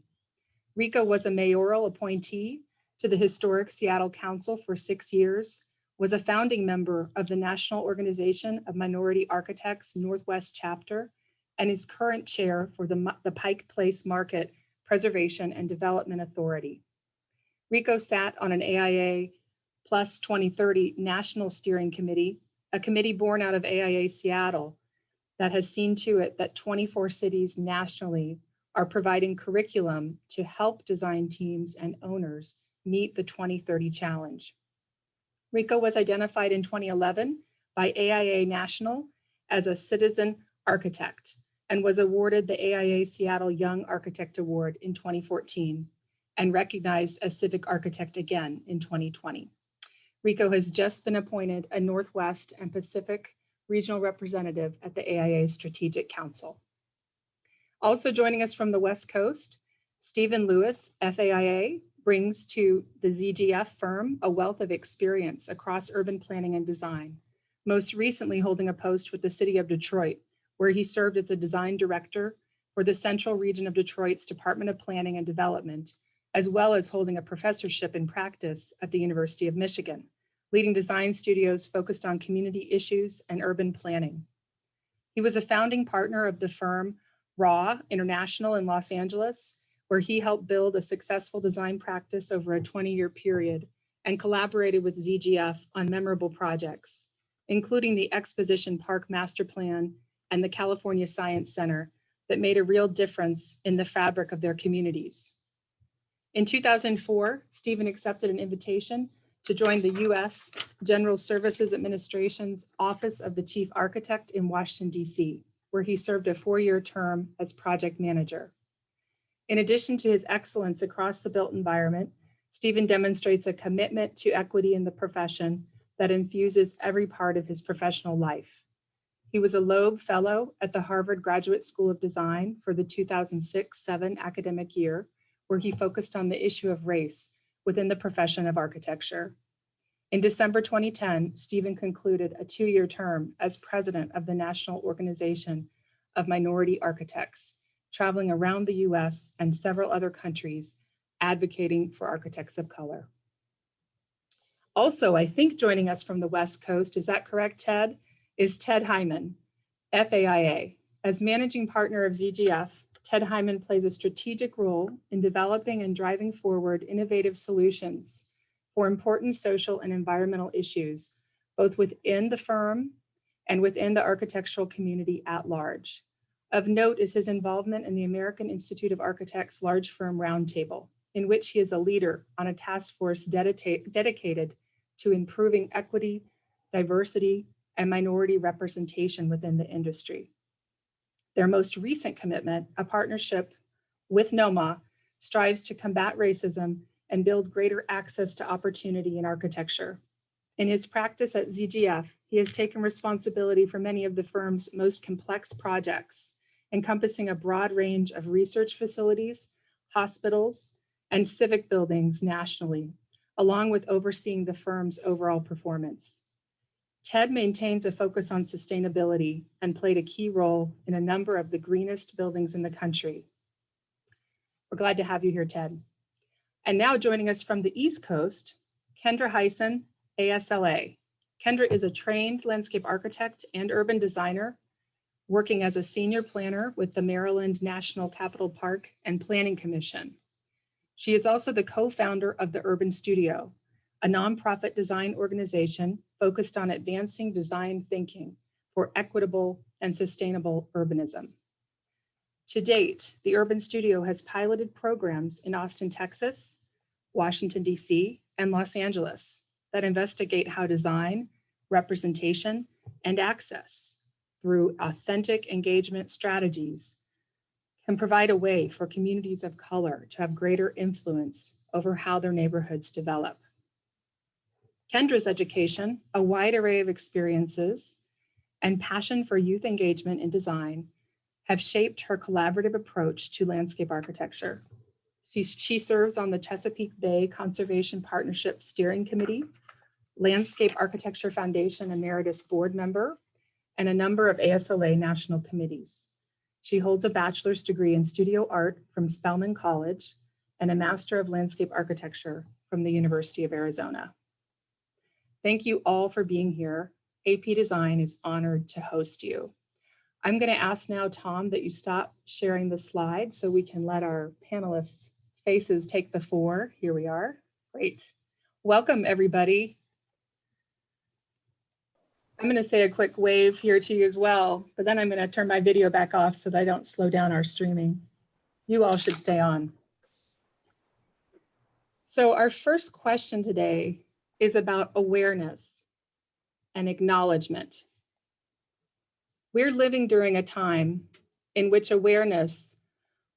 Rico was a mayoral appointee to the historic Seattle Council for 6 years, was a founding member of the National Organization of Minority Architects Northwest Chapter, and is current chair for the Pike Place Market Preservation and Development Authority. Rico sat on an AIA Plus 2030 National Steering Committee, a committee born out of AIA Seattle that has seen to it that 24 cities nationally are providing curriculum to help design teams and owners meet the 2030 challenge. Rico was identified in 2011 by AIA National as a citizen architect and was awarded the AIA Seattle Young Architect Award in 2014 and recognized as civic architect again in 2020. Rico has just been appointed a Northwest and Pacific regional representative at the AIA Strategic Council. Also joining us from the West Coast, Stephen Lewis, FAIA, brings to the ZGF firm a wealth of experience across urban planning and design, most recently holding a post with the City of Detroit, where he served as the design director for the Central Region of Detroit's Department of Planning and Development, as well as holding a professorship in practice at the University of Michigan, leading design studios focused on community issues and urban planning. He was a founding partner of the firm Raw International in Los Angeles, where he helped build a successful design practice over a 20-year period and collaborated with ZGF on memorable projects, including the Exposition Park Master Plan and the California Science Center that made a real difference in the fabric of their communities. In 2004, Stephen accepted an invitation to join the U.S. General Services Administration's Office of the Chief Architect in Washington, D.C., where he served a 4-year term as project manager. In addition to his excellence across the built environment, Stephen demonstrates a commitment to equity in the profession that infuses every part of his professional life. He was a Loeb Fellow at the Harvard Graduate School of Design for the 2006-07 academic year, where he focused on the issue of race within the profession of architecture. In December 2010, Stephen concluded a 2-year term as president of the National Organization of Minority Architects, traveling around the US and several other countries, advocating for architects of color. Also, I think joining us from the West Coast, is that correct, Ted? Is Ted Hyman, FAIA. As managing partner of ZGF, Ted Hyman plays a strategic role in developing and driving forward innovative solutions for important social and environmental issues, both within the firm and within the architectural community at large. Of note is his involvement in the American Institute of Architects Large Firm Roundtable, in which he is a leader on a task force dedicated to improving equity, diversity, and minority representation within the industry. Their most recent commitment, a partnership with NOMA, strives to combat racism and build greater access to opportunity in architecture. In his practice at ZGF, he has taken responsibility for many of the firm's most complex projects, encompassing a broad range of research facilities, hospitals, and civic buildings nationally, along with overseeing the firm's overall performance. Ted maintains a focus on sustainability and played a key role in a number of the greenest buildings in the country. We're glad to have you here, Ted. And now joining us from the East Coast, Kendra Hyson, ASLA. Kendra is a trained landscape architect and urban designer, working as a senior planner with the Maryland National Capital Park and Planning Commission. She is also the co-founder of the Urban Studio, a nonprofit design organization focused on advancing design thinking for equitable and sustainable urbanism. To date, the Urban Studio has piloted programs in Austin, Texas, Washington, DC, and Los Angeles that investigate how design, representation, and access through authentic engagement strategies can provide a way for communities of color to have greater influence over how their neighborhoods develop. Kendra's education, a wide array of experiences, and passion for youth engagement in design have shaped her collaborative approach to landscape architecture. She serves on the Chesapeake Bay Conservation Partnership Steering Committee, Landscape Architecture Foundation Emeritus Board Member, and a number of ASLA national committees. She holds a bachelor's degree in studio art from Spelman College and a Master of Landscape Architecture from the University of Arizona. Thank you all for being here. APDesign is honored to host you. I'm going to ask now, Tom, that you stop sharing the slide so we can let our panelists' faces take the fore. Here we are. Great. Welcome, everybody. I'm going to say a quick wave here to you as well, but then I'm going to turn my video back off so that I don't slow down our streaming. You all should stay on. So our first question today is about awareness and acknowledgement. We're living during a time in which awareness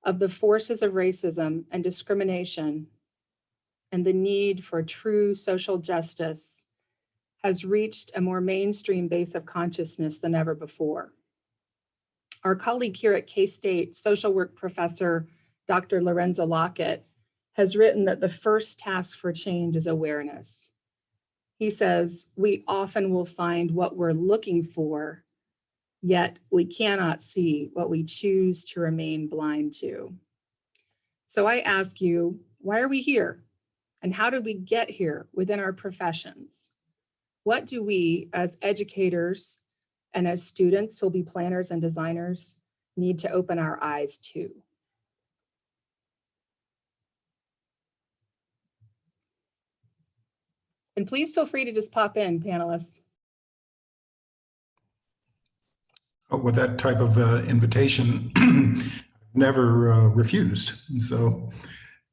of the forces of racism and discrimination and the need for true social justice has reached a more mainstream base of consciousness than ever before. Our colleague here at K-State, social work professor, Dr. Lorenzo Lockett, has written that the first task for change is awareness. He says, we often will find what we're looking for, yet we cannot see what we choose to remain blind to. So I ask you, why are we here? And how did we get here within our professions? What do we as educators and as students who'll be planners and designers need to open our eyes to? And please feel free to just pop in, panelists. With that type of invitation, never refused. So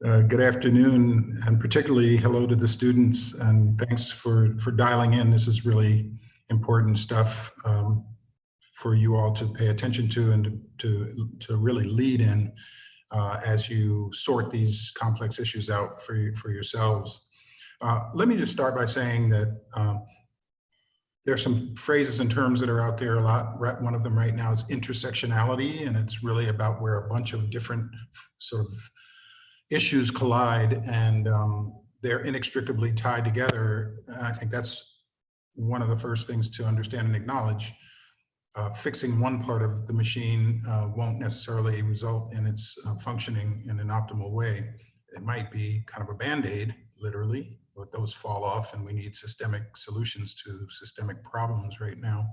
good afternoon, and particularly hello to the students, and thanks for dialing in. This is really important stuff for you all to pay attention to and to really lead in. as you sort these complex issues out for yourselves. Let me just start by saying that there are some phrases and terms that are out there a lot. One of them right now is intersectionality, and it's really about where a bunch of different sort of issues collide, and they're inextricably tied together. And I think that's one of the first things to understand and acknowledge. Fixing one part of the machine won't necessarily result in its functioning in an optimal way. It might be kind of a Band-Aid, literally, but those fall off, and we need systemic solutions to systemic problems right now.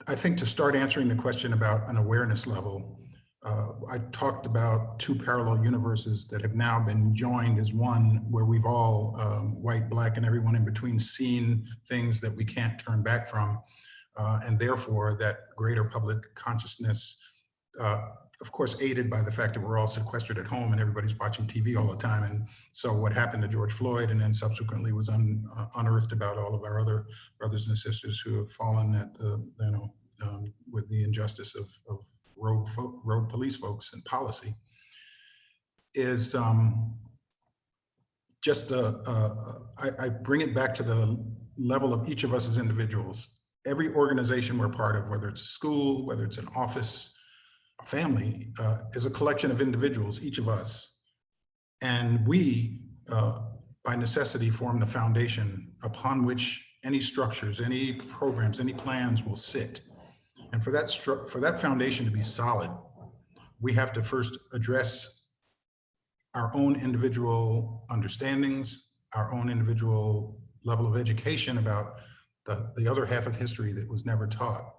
I think to start answering the question about an awareness level, I talked about two parallel universes that have now been joined as one, where we've all, white, black, and everyone in between, seen things that we can't turn back from. And therefore, that greater public consciousness, of course, aided by the fact that we're all sequestered at home and everybody's watching TV all the time. And so what happened to George Floyd and then subsequently was unearthed about all of our other brothers and sisters who have fallen at the, with the injustice of rogue police folks and policy, is just I bring it back to the level of each of us as individuals. Every organization we're part of, whether it's a school, whether it's an office, a family, is a collection of individuals, each of us. And we, by necessity, form the foundation upon which any structures, any programs, any plans will sit. And for that foundation to be solid, we have to first address our own individual understandings, our own individual level of education about the other half of history that was never taught.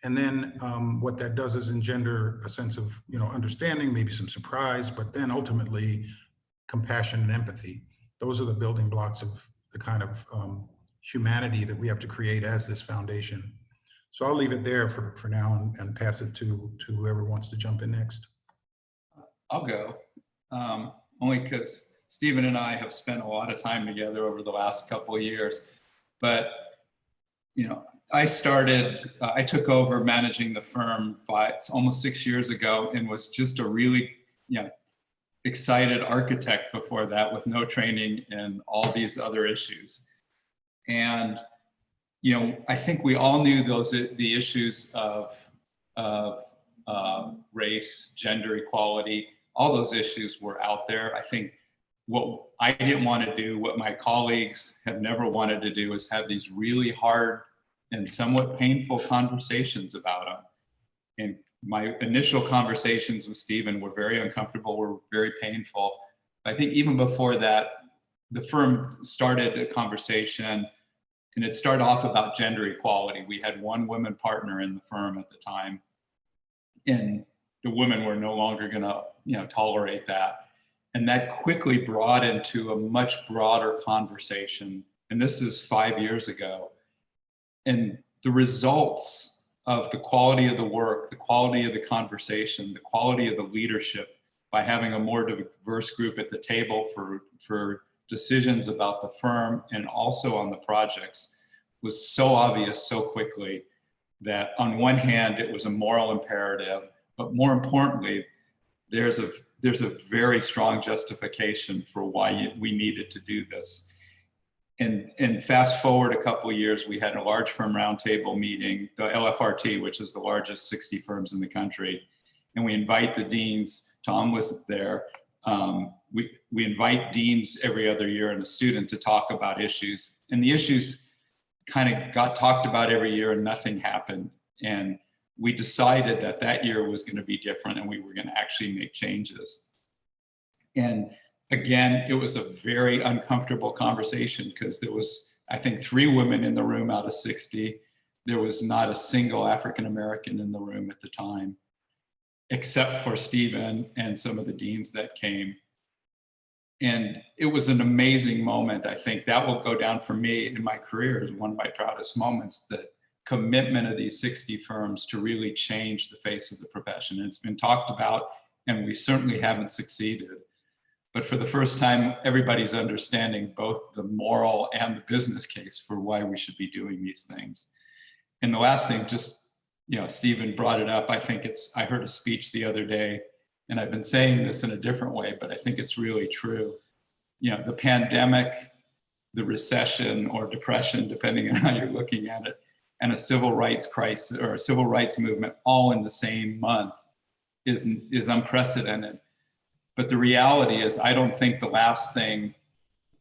And then what that does is engender a sense of understanding, maybe some surprise, but then ultimately compassion and empathy. Those are the building blocks of the kind of humanity that we have to create as this foundation. So I'll leave it there for now and pass it to whoever wants to jump in next. I'll go, only because Stephen and I have spent a lot of time together over the last couple of years. But, I took over managing the firm almost 6 years ago, and was just a really, excited architect before that with no training and all these other issues. And I think we all knew the issues of race, gender equality, all those issues were out there. I think what I didn't want to do, what my colleagues have never wanted to do, is have these really hard and somewhat painful conversations about them. And my initial conversations with Stephen were very uncomfortable, were very painful. I think even before that, the firm started a conversation. And it started off about gender equality. We had one woman partner in the firm at the time, and the women were no longer going to, tolerate that. And that quickly brought into a much broader conversation. And this is 5 years ago. And the results of the quality of the work, the quality of the conversation, the quality of the leadership, by having a more diverse group at the table for decisions about the firm and also on the projects, was so obvious so quickly that on one hand, it was a moral imperative, but more importantly, there's a very strong justification for why we needed to do this. And fast forward a couple of years, we had a large firm roundtable meeting, the LFRT, which is the largest 60 firms in the country. And we invite the deans. Tom was there. We invite deans every other year and a student to talk about issues. And the issues kind of got talked about every year and nothing happened. And we decided that year was going to be different and we were going to actually make changes. And again, it was a very uncomfortable conversation because there was, I think, 3 women in the room out of 60. There was not a single African-American in the room at the time, except for Stephen and some of the deans that came. And it was an amazing moment. I think that will go down for me in my career as one of my proudest moments, the commitment of these 60 firms to really change the face of the profession. And it's been talked about, and we certainly haven't succeeded. But for the first time, everybody's understanding both the moral and the business case for why we should be doing these things. And the last thing, just Stephen brought it up. I think I heard a speech the other day, and I've been saying this in a different way, but I think it's really true. The pandemic, the recession or depression, depending on how you're looking at it, and a civil rights crisis or a civil rights movement all in the same month is unprecedented. But the reality is, I don't think the last thing,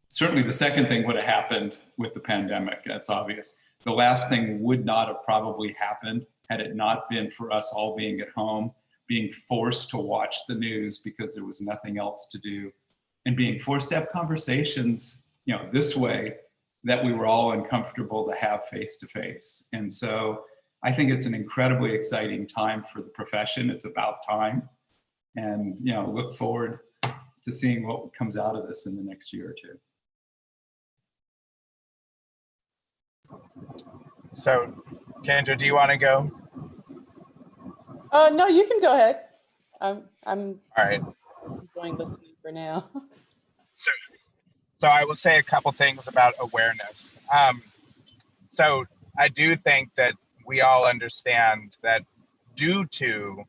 certainly the second thing would have happened with the pandemic, that's obvious. The last thing would not have probably happened had it not been for us all being at home, being forced to watch the news because there was nothing else to do, and being forced to have conversations, this way that we were all uncomfortable to have face to face. And so I think it's an incredibly exciting time for the profession. It's about time. And, look forward to seeing what comes out of this in the next year or two. So, Kendra, do you want to go? No, you can go ahead. I'm All right. enjoying listening for now. So I will say a couple things about awareness. So I do think that we all understand that due to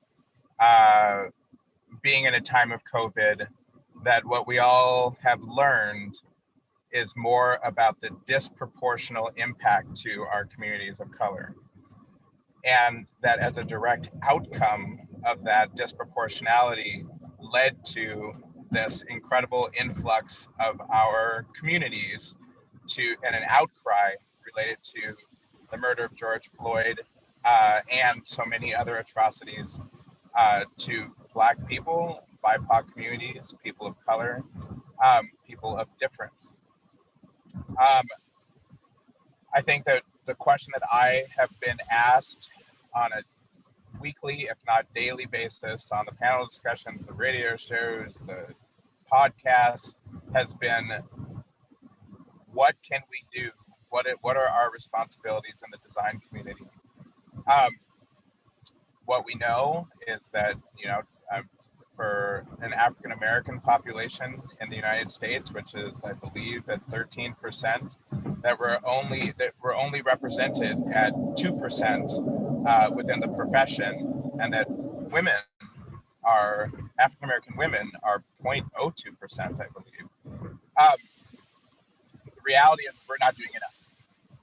being in a time of COVID, that what we all have learned is more about the disproportional impact to our communities of color. And that as a direct outcome of that disproportionality led to this incredible influx of our communities and an outcry related to the murder of George Floyd and so many other atrocities to Black people, BIPOC communities, people of color, people of difference. I think that the question that I have been asked on a weekly, if not daily basis on the panel discussions, the radio shows, the podcasts has been, what can we do? What are our responsibilities in the design community? What we know is that, for an African American population in the United States, which is, I believe, at 13%, that we're only represented at 2% within the profession, and that African American women are 0.02%, I believe. The reality is we're not doing enough.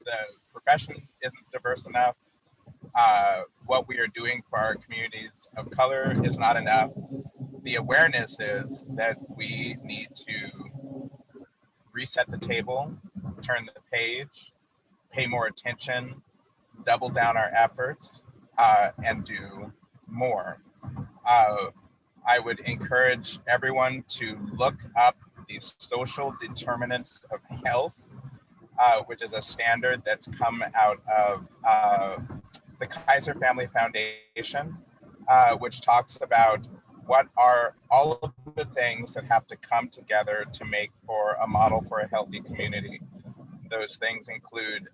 The profession isn't diverse enough. What we are doing for our communities of color is not enough. The awareness is that we need to reset the table, turn the page, pay more attention, double down our efforts, and do more. I would encourage everyone to look up the social determinants of health, which is a standard that's come out of the Kaiser Family Foundation, which talks about what are all of the things that have to come together to make for a model for a healthy community. Those things include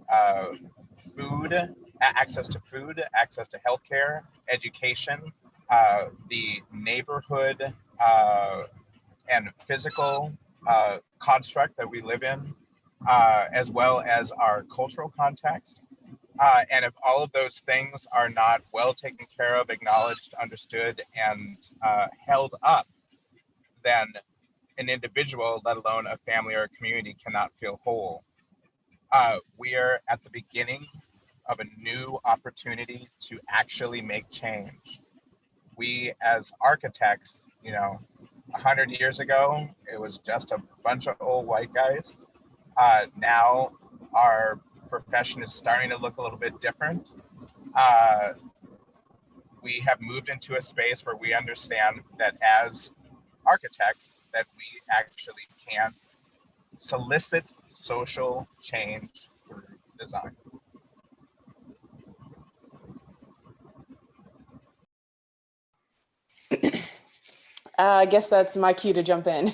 access to food, access to healthcare, education, the neighborhood and physical construct that we live in, as well as our cultural context. And if all of those things are not well taken care of, acknowledged, understood, and held up, then an individual, let alone a family or a community, cannot feel whole. We are at the beginning of a new opportunity to actually make change. We as architects, 100 years ago, it was just a bunch of old white guys. Now our profession is starting to look a little bit different. We have moved into a space where we understand that as architects, that we actually can solicit social change through design. I guess that's my cue to jump in.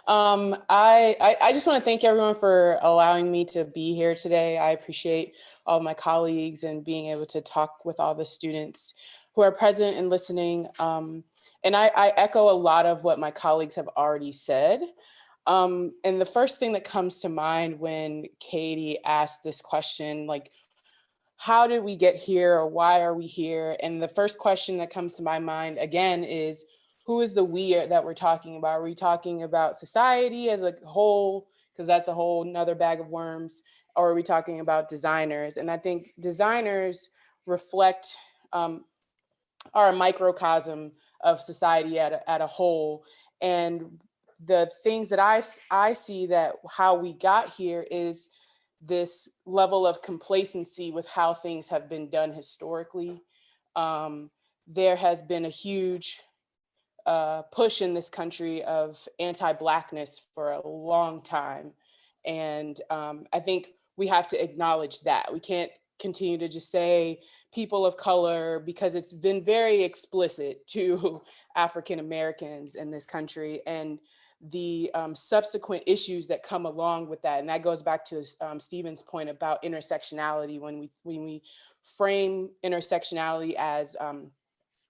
I just want to thank everyone for allowing me to be here today. I appreciate all my colleagues and being able to talk with all the students who are present and listening. And I echo a lot of what my colleagues have already said. And the first thing that comes to mind when Katie asked this question, like, how did we get here, or why are we here? And the first question that comes to my mind again is, who is the we that we're talking about? Are we talking about society as a whole? Because that's a whole nother bag of worms. Or are we talking about designers? And I think designers reflect, are a microcosm of society at a whole. And the things that I see that how we got here is this level of complacency with how things have been done historically. There has been a huge push in this country of anti-Blackness for a long time. And I think we have to acknowledge that. We can't continue to just say people of color, because it's been very explicit to African Americans in this country, and the subsequent issues that come along with that. And that goes back to Stephen's point about intersectionality. When we frame intersectionality as,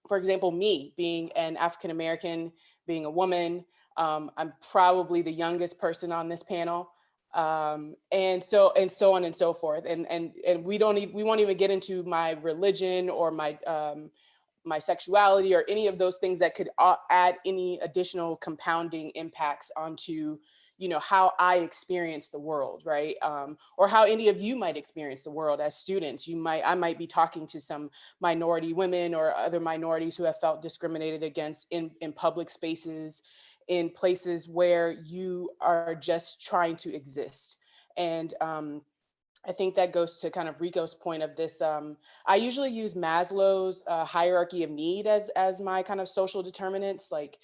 for example, me being an African American, being a woman, I'm probably the youngest person on this panel. And so on and so forth. And we won't even get into my religion or my sexuality or any of those things that could add any additional compounding impacts onto, how I experience the world, right? Or how any of you might experience the world as students. I might be talking to some minority women or other minorities who have felt discriminated against in public spaces, in places where you are just trying to exist. And I think that goes to kind of Rico's point of this. I usually use Maslow's hierarchy of need as my kind of social determinants. Like,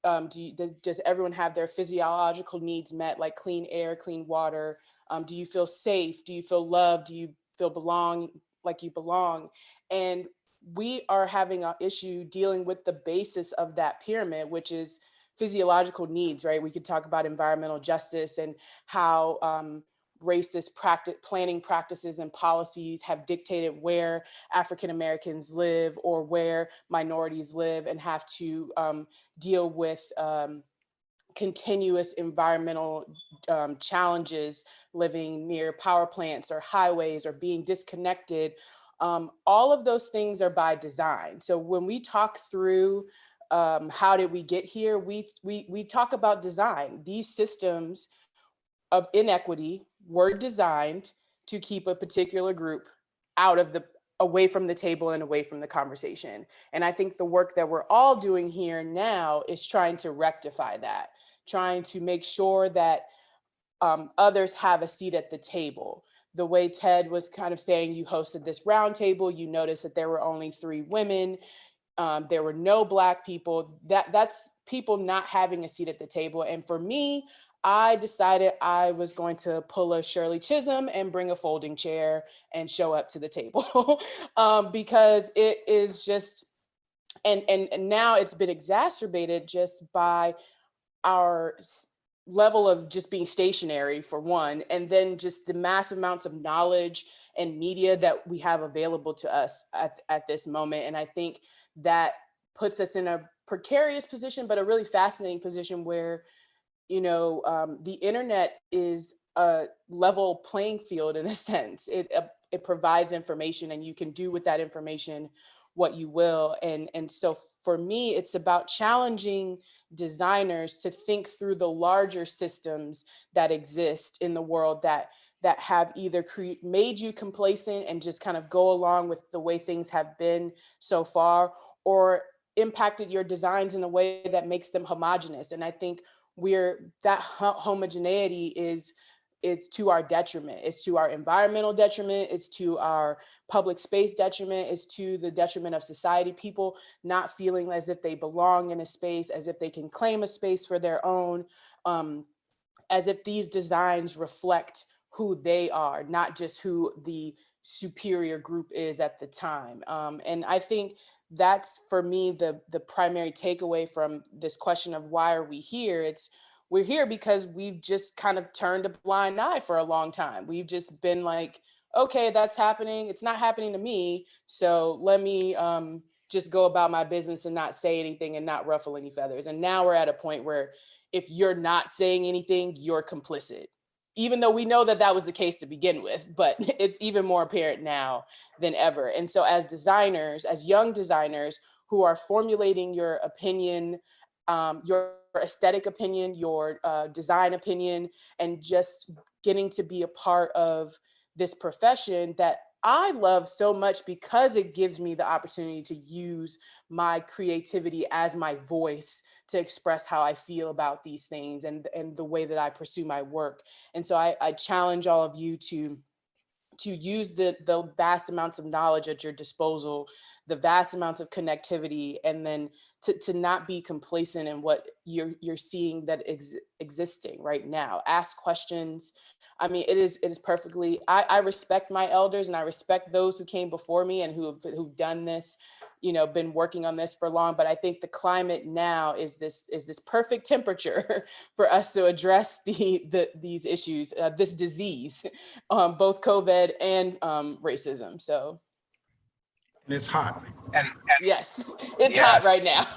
does everyone have their physiological needs met, like clean air, clean water? Do you feel safe? Do you feel loved? Do you feel like you belong? And we are having an issue dealing with the basis of that pyramid, which is physiological needs, right? We could talk about environmental justice and how racist planning practices and policies have dictated where African Americans live or where minorities live, and have to deal with continuous environmental challenges, living near power plants or highways or being disconnected. All of those things are by design. So when we talk through how did we get here, we talk about design. These systems of inequity were designed to keep a particular group away from the table and away from the conversation. And I think the work that we're all doing here now is trying to rectify that, trying to make sure that others have a seat at the table. The way Ted was kind of saying, you hosted this roundtable, you noticed that there were only 3 women. There were no Black people. That's people not having a seat at the table. And for me, I decided I was going to pull a Shirley Chisholm and bring a folding chair and show up to the table because it is just, and now it's been exacerbated just by our level of just being stationary, for one, and then just the massive amounts of knowledge and media that we have available to us at this moment. And I think that puts us in a precarious position, but a really fascinating position where, the internet is a level playing field in a sense. It provides information, and you can do with that information what you will. And so for me, it's about challenging designers to think through the larger systems that exist in the world that have either made you complacent and just kind of go along with the way things have been so far, or impacted your designs in a way that makes them homogenous. And I think that homogeneity is to our detriment. It's to our environmental detriment. It's to our public space detriment. It's to the detriment of society. People not feeling as if they belong in a space, as if they can claim a space for their own, as if these designs reflect who they are, not just who the superior group is at the time. And I think that's, for me, the primary takeaway from this question of why are we here? We're here because we've just kind of turned a blind eye for a long time. We've just been like, okay, that's happening. It's not happening to me. So let me just go about my business and not say anything and not ruffle any feathers. And now we're at a point where if you're not saying anything, you're complicit. even though we know that that was the case to begin with, but it's even more apparent now than ever. And so as designers, as young designers who are formulating your opinion, your aesthetic opinion, your design opinion, and just getting to be a part of this profession that I love so much because it gives me the opportunity to use my creativity as my voice to express how I feel about these things and the way that I pursue my work. And so I challenge all of you to use the vast amounts of knowledge at your disposal, the vast amounts of connectivity, and then to not be complacent in what you're seeing that existing right now. Ask questions. I mean, it is perfectly, I respect my elders and I respect those who came before me and who've done this, you know, been working on this for long. But I think the climate now is this perfect temperature for us to address these issues, this disease, both COVID and racism. So. And it's hot. And Yes, it's hot right now.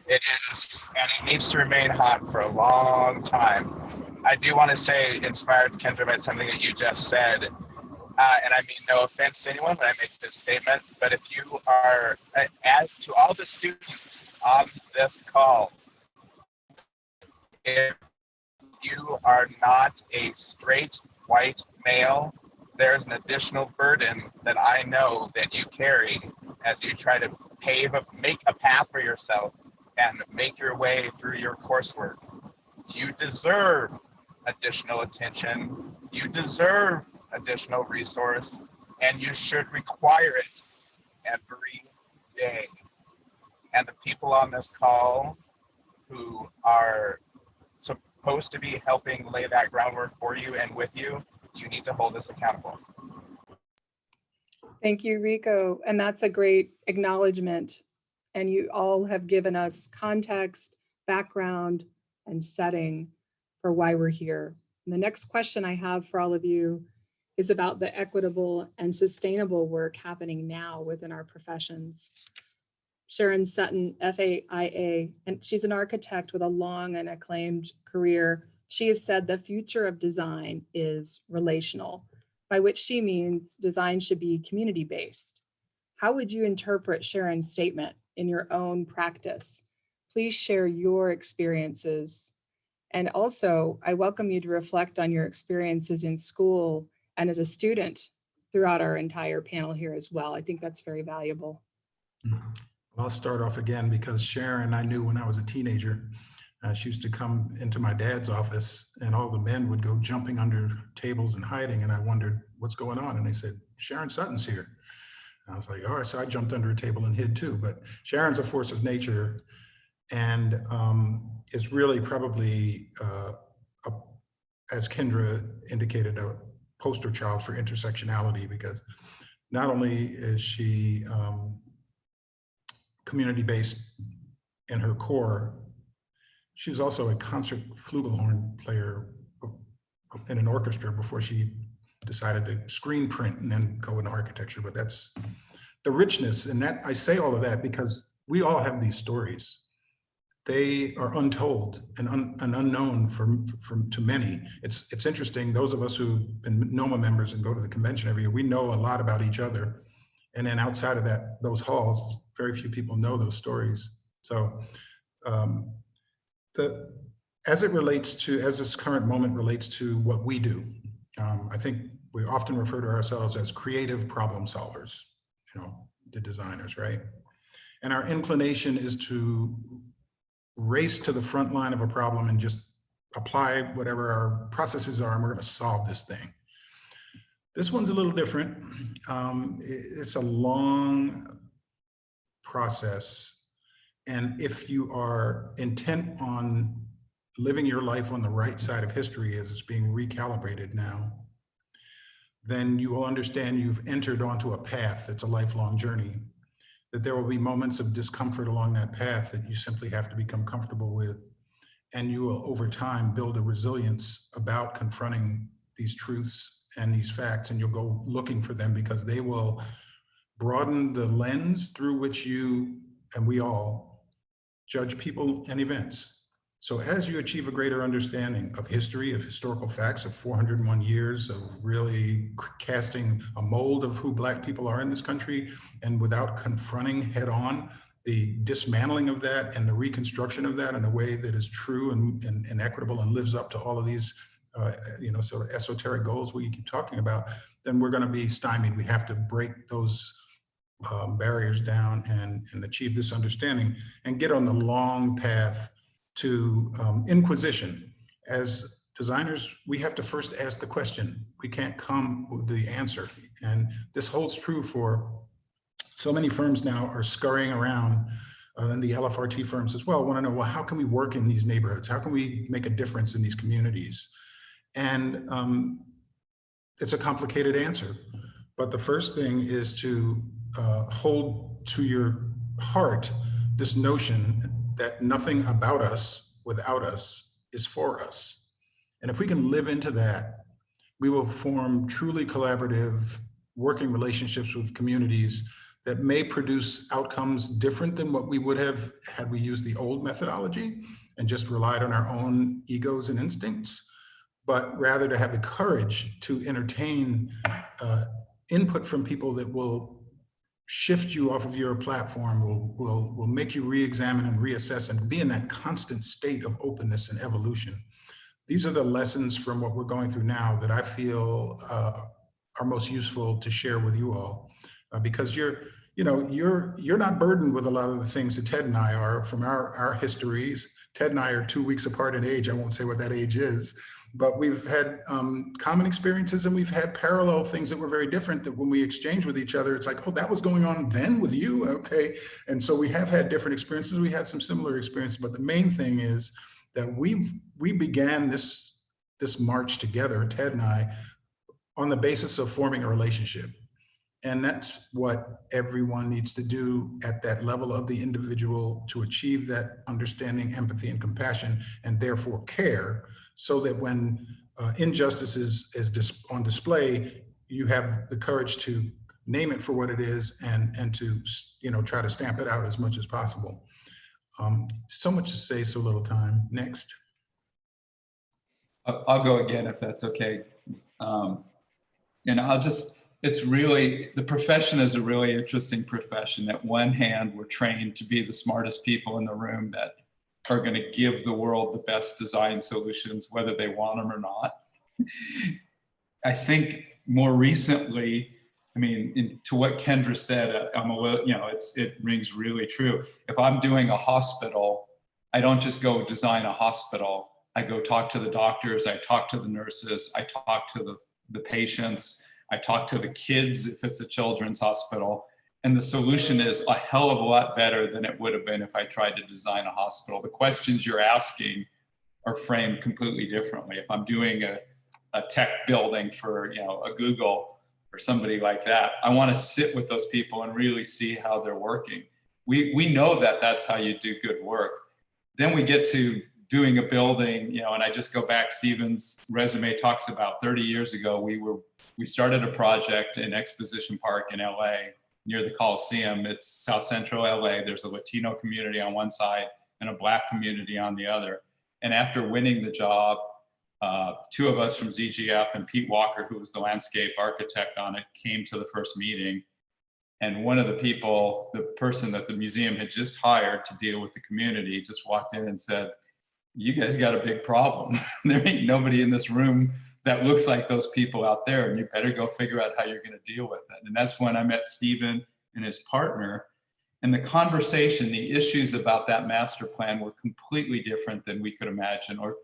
it is, and it needs to remain hot for a long time. I do want to say, inspired, Kendra, by something that you just said, and I mean no offense to anyone when I make this statement, but if you are, to all the students on this call, if you are not a straight white male, there's an additional burden that I know that you carry as you try to make a path for yourself and make your way through your coursework. You deserve additional attention, you deserve additional resource, and you should require it every day. And the people on this call who are supposed to be helping lay that groundwork for you and with you, you need to hold us accountable. Thank you, Rico. And that's a great acknowledgement. And you all have given us context, background, and setting for why we're here. And the next question I have for all of you is about the equitable and sustainable work happening now within our professions. Sharon Sutton, FAIA, and she's an architect with a long and acclaimed career. She has said the future of design is relational, by which she means design should be community-based. How would you interpret Sharon's statement in your own practice? Please share your experiences. And also, I welcome you to reflect on your experiences in school and as a student throughout our entire panel here as well. I think that's very valuable. I'll start off again because Sharon, I knew when I was a teenager. She used to come into my dad's office and all the men would go jumping under tables and hiding. And I wondered, what's going on? And they said, Sharon Sutton's here. And I was like, all right, so I jumped under a table and hid too. But Sharon's a force of nature and is really probably, as Kendra indicated, a poster child for intersectionality, because not only is she community-based in her core, she was also a concert flugelhorn player in an orchestra before she decided to screen print and then go into architecture. But that's the richness, and that I say all of that because we all have these stories. They are untold and unknown to many. It's interesting, those of us who've been NOMA members and go to the convention every year, we know a lot about each other. And then outside of that, those halls, very few people know those stories. So as this current moment relates to what we do, I think we often refer to ourselves as creative problem solvers, you know, the designers, right? And our inclination is to race to the front line of a problem and just apply whatever our processes are, and we're going to solve this thing. This one's a little different. It's a long process. And if you are intent on living your life on the right side of history as it's being recalibrated now, then you will understand you've entered onto a path that's a lifelong journey, that there will be moments of discomfort along that path that you simply have to become comfortable with. And you will, over time, build a resilience about confronting these truths and these facts, and you'll go looking for them because they will broaden the lens through which you and we all judge people and events. So as you achieve a greater understanding of history, of historical facts, of 401 years of really casting a mold of who Black people are in this country, and without confronting head on the dismantling of that and the reconstruction of that in a way that is true and equitable and lives up to all of these sort of esoteric goals we keep talking about, then we're going to be stymied. We have to break those barriers down and achieve this understanding and get on the long path to inquisition. As designers, we have to first ask the question. We can't come with the answer. And this holds true for so many firms now are scurrying around, and the LFRT firms as well want to know, well, how can we work in these neighborhoods? How can we make a difference in these communities? And it's a complicated answer. But the first thing is to hold to your heart this notion that nothing about us without us is for us. And if we can live into that, we will form truly collaborative working relationships with communities that may produce outcomes different than what we would have had we used the old methodology and just relied on our own egos and instincts, but rather to have the courage to entertain input from people that will shift you off of your platform, will make you re-examine and reassess and be in that constant state of openness and evolution. These are the lessons from what we're going through now that I feel are most useful to share with you all, because you're not burdened with a lot of the things that Ted and I are from our histories. Ted and I are 2 weeks apart in age. I won't say what that age is, but we've had common experiences, and we've had parallel things that were very different, that when we exchange with each other, it's like, oh, that was going on then with you, okay. And so we have had different experiences. We had some similar experiences, but the main thing is that we began this march together, Ted and I, on the basis of forming a relationship. And that's what everyone needs to do at that level of the individual to achieve that understanding, empathy, and compassion, and therefore care, so that when injustice is on display, you have the courage to name it for what it is and to try to stamp it out as much as possible. So much to say, so little time. Next. I'll go again if that's okay. It's really, the profession is a really interesting profession. At one hand, we're trained to be the smartest people in the room that are going to give the world the best design solutions, whether they want them or not. I think more recently, to what Kendra said, it rings really true. If I'm doing a hospital, I don't just go design a hospital. I go talk to the doctors, I talk to the nurses, I talk to the patients, I talk to the kids if it's a children's hospital. And the solution is a hell of a lot better than it would have been if I tried to design a hospital. The questions you're asking are framed completely differently. If I'm doing a tech building for a Google or somebody like that, I want to sit with those people and really see how they're working. We know that that's how you do good work. Then we get to doing a building, and I just go back, Stephen's resume talks about 30 years ago, we started a project in Exposition Park in LA near the Coliseum. It's South Central LA. There's a Latino community on one side and a Black community on the other. And after winning the job, two of us from ZGF and Pete Walker, who was the landscape architect on it, came to the first meeting. And one of the people, the person that the museum had just hired to deal with the community, just walked in and said, "You guys got a big problem. There ain't nobody in this room that looks like those people out there, and you better go figure out how you're going to deal with it." And that's when I met Stephen and his partner. And the conversation, the issues about that master plan were completely different than we could imagine, or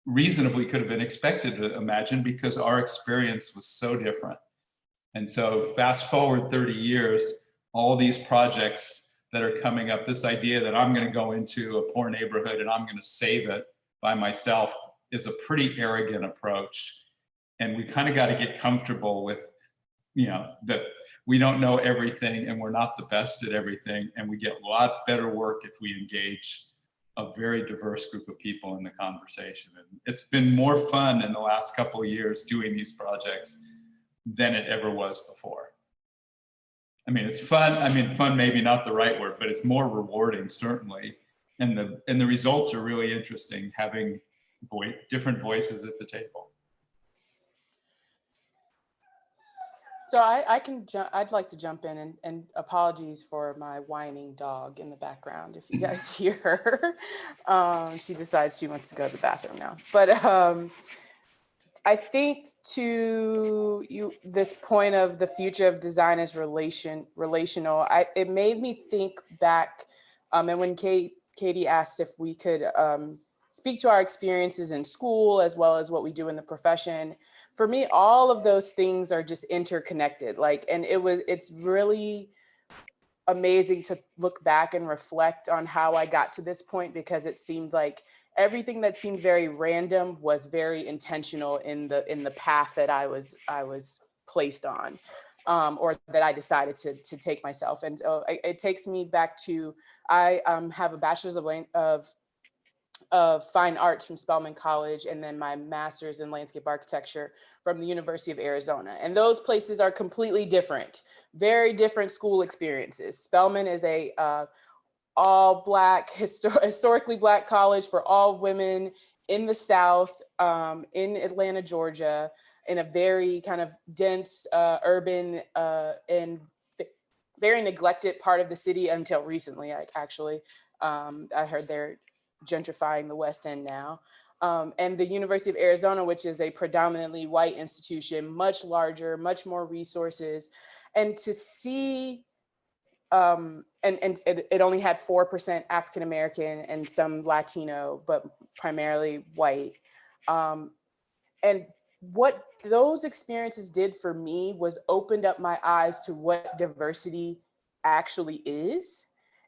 reasonably could have been expected to imagine, because our experience was so different. And so fast forward 30 years, all these projects that are coming up, this idea that I'm going to go into a poor neighborhood and I'm going to save it by myself is a pretty arrogant approach. And we kind of got to get comfortable with, that we don't know everything and we're not the best at everything. And we get a lot better work if we engage a very diverse group of people in the conversation. And it's been more fun in the last couple of years doing these projects than it ever was before. It's fun. Fun maybe not the right word, but it's more rewarding, certainly. and the results are really interesting, having different voices at the table. So I'd like to jump in, and apologies for my whining dog in the background. If you guys hear her, she decides she wants to go to the bathroom now. But I think this point of the future of design as relational, it made me think back, and when Katie asked if we could speak to our experiences in school as well as what we do in the profession. For me, all of those things are just interconnected. And it's really amazing to look back and reflect on how I got to this point, because it seemed like everything that seemed very random was very intentional in the path that I was placed on, or that I decided to take myself. And it takes me back to, I have a bachelor's of fine arts from Spelman College, and then my master's in landscape architecture from the University of Arizona. And those places are completely different, very different school experiences. Spelman is a all Black, historically Black college for all women in the South, in Atlanta, Georgia, in a very kind of dense, urban, and very neglected part of the city until recently. I heard they're gentrifying the West End now. And the University of Arizona, which is a predominantly white institution, much larger, much more resources. And to see, and it only had 4% African American and some Latino, but primarily white. And what those experiences did for me was opened up my eyes to what diversity actually is.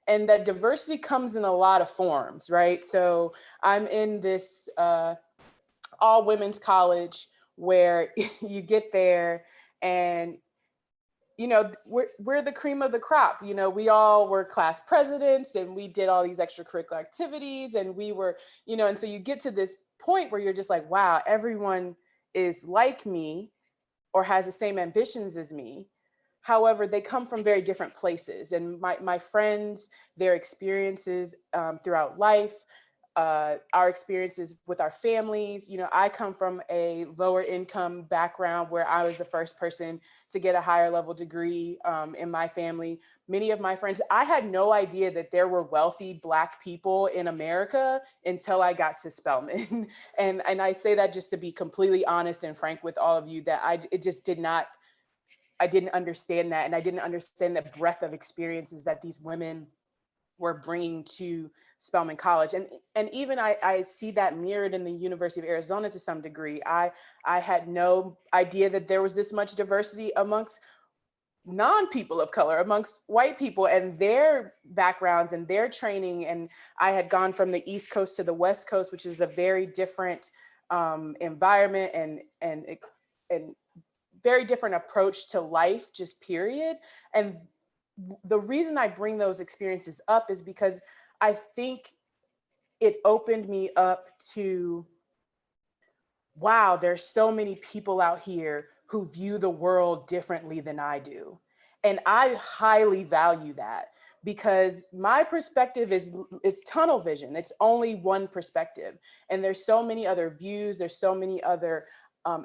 And that diversity comes in a lot of forms, right? So I'm in this all women's college where you get there and, we're the cream of the crop. We all were class presidents and we did all these extracurricular activities, and we were, and so you get to this point where you're just like, wow, everyone is like me or has the same ambitions as me. However, they come from very different places. And my friends, their experiences throughout life, our experiences with our families. I come from a lower income background where I was the first person to get a higher level degree in my family. Many of my friends, I had no idea that there were wealthy Black people in America until I got to Spelman. and I say that just to be completely honest and frank with all of you, that I didn't understand that. And I didn't understand the breadth of experiences that these women were bringing to Spelman College. And even I see that mirrored in the University of Arizona to some degree. I had no idea that there was this much diversity amongst non-people of color, amongst white people and their backgrounds and their training. And I had gone from the East Coast to the West Coast, which is a very different environment and very different approach to life, just period. And the reason I bring those experiences up is because I think it opened me up to, wow, there's so many people out here who view the world differently than I do. And I highly value that, because my perspective is tunnel vision. It's only one perspective. And there's so many other views, there's so many other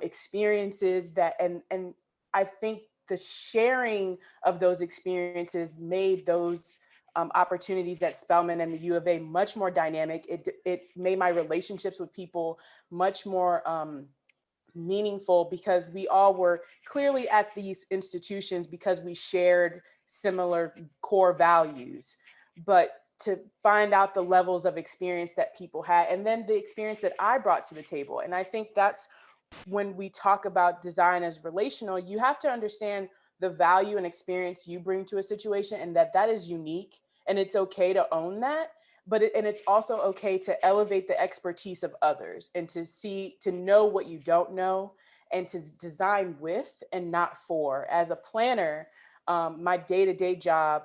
experiences that, and I think the sharing of those experiences made those opportunities at Spelman and the U of A much more dynamic. It made my relationships with people much more meaningful, because we all were clearly at these institutions because we shared similar core values. But to find out the levels of experience that people had, and then the experience that I brought to the table. And I think that's when we talk about design as relational, you have to understand the value and experience you bring to a situation, and that is unique, and it's okay to own that. But it's also okay to elevate the expertise of others and to know what you don't know, and to design with and not for. As a planner, my day-to-day job,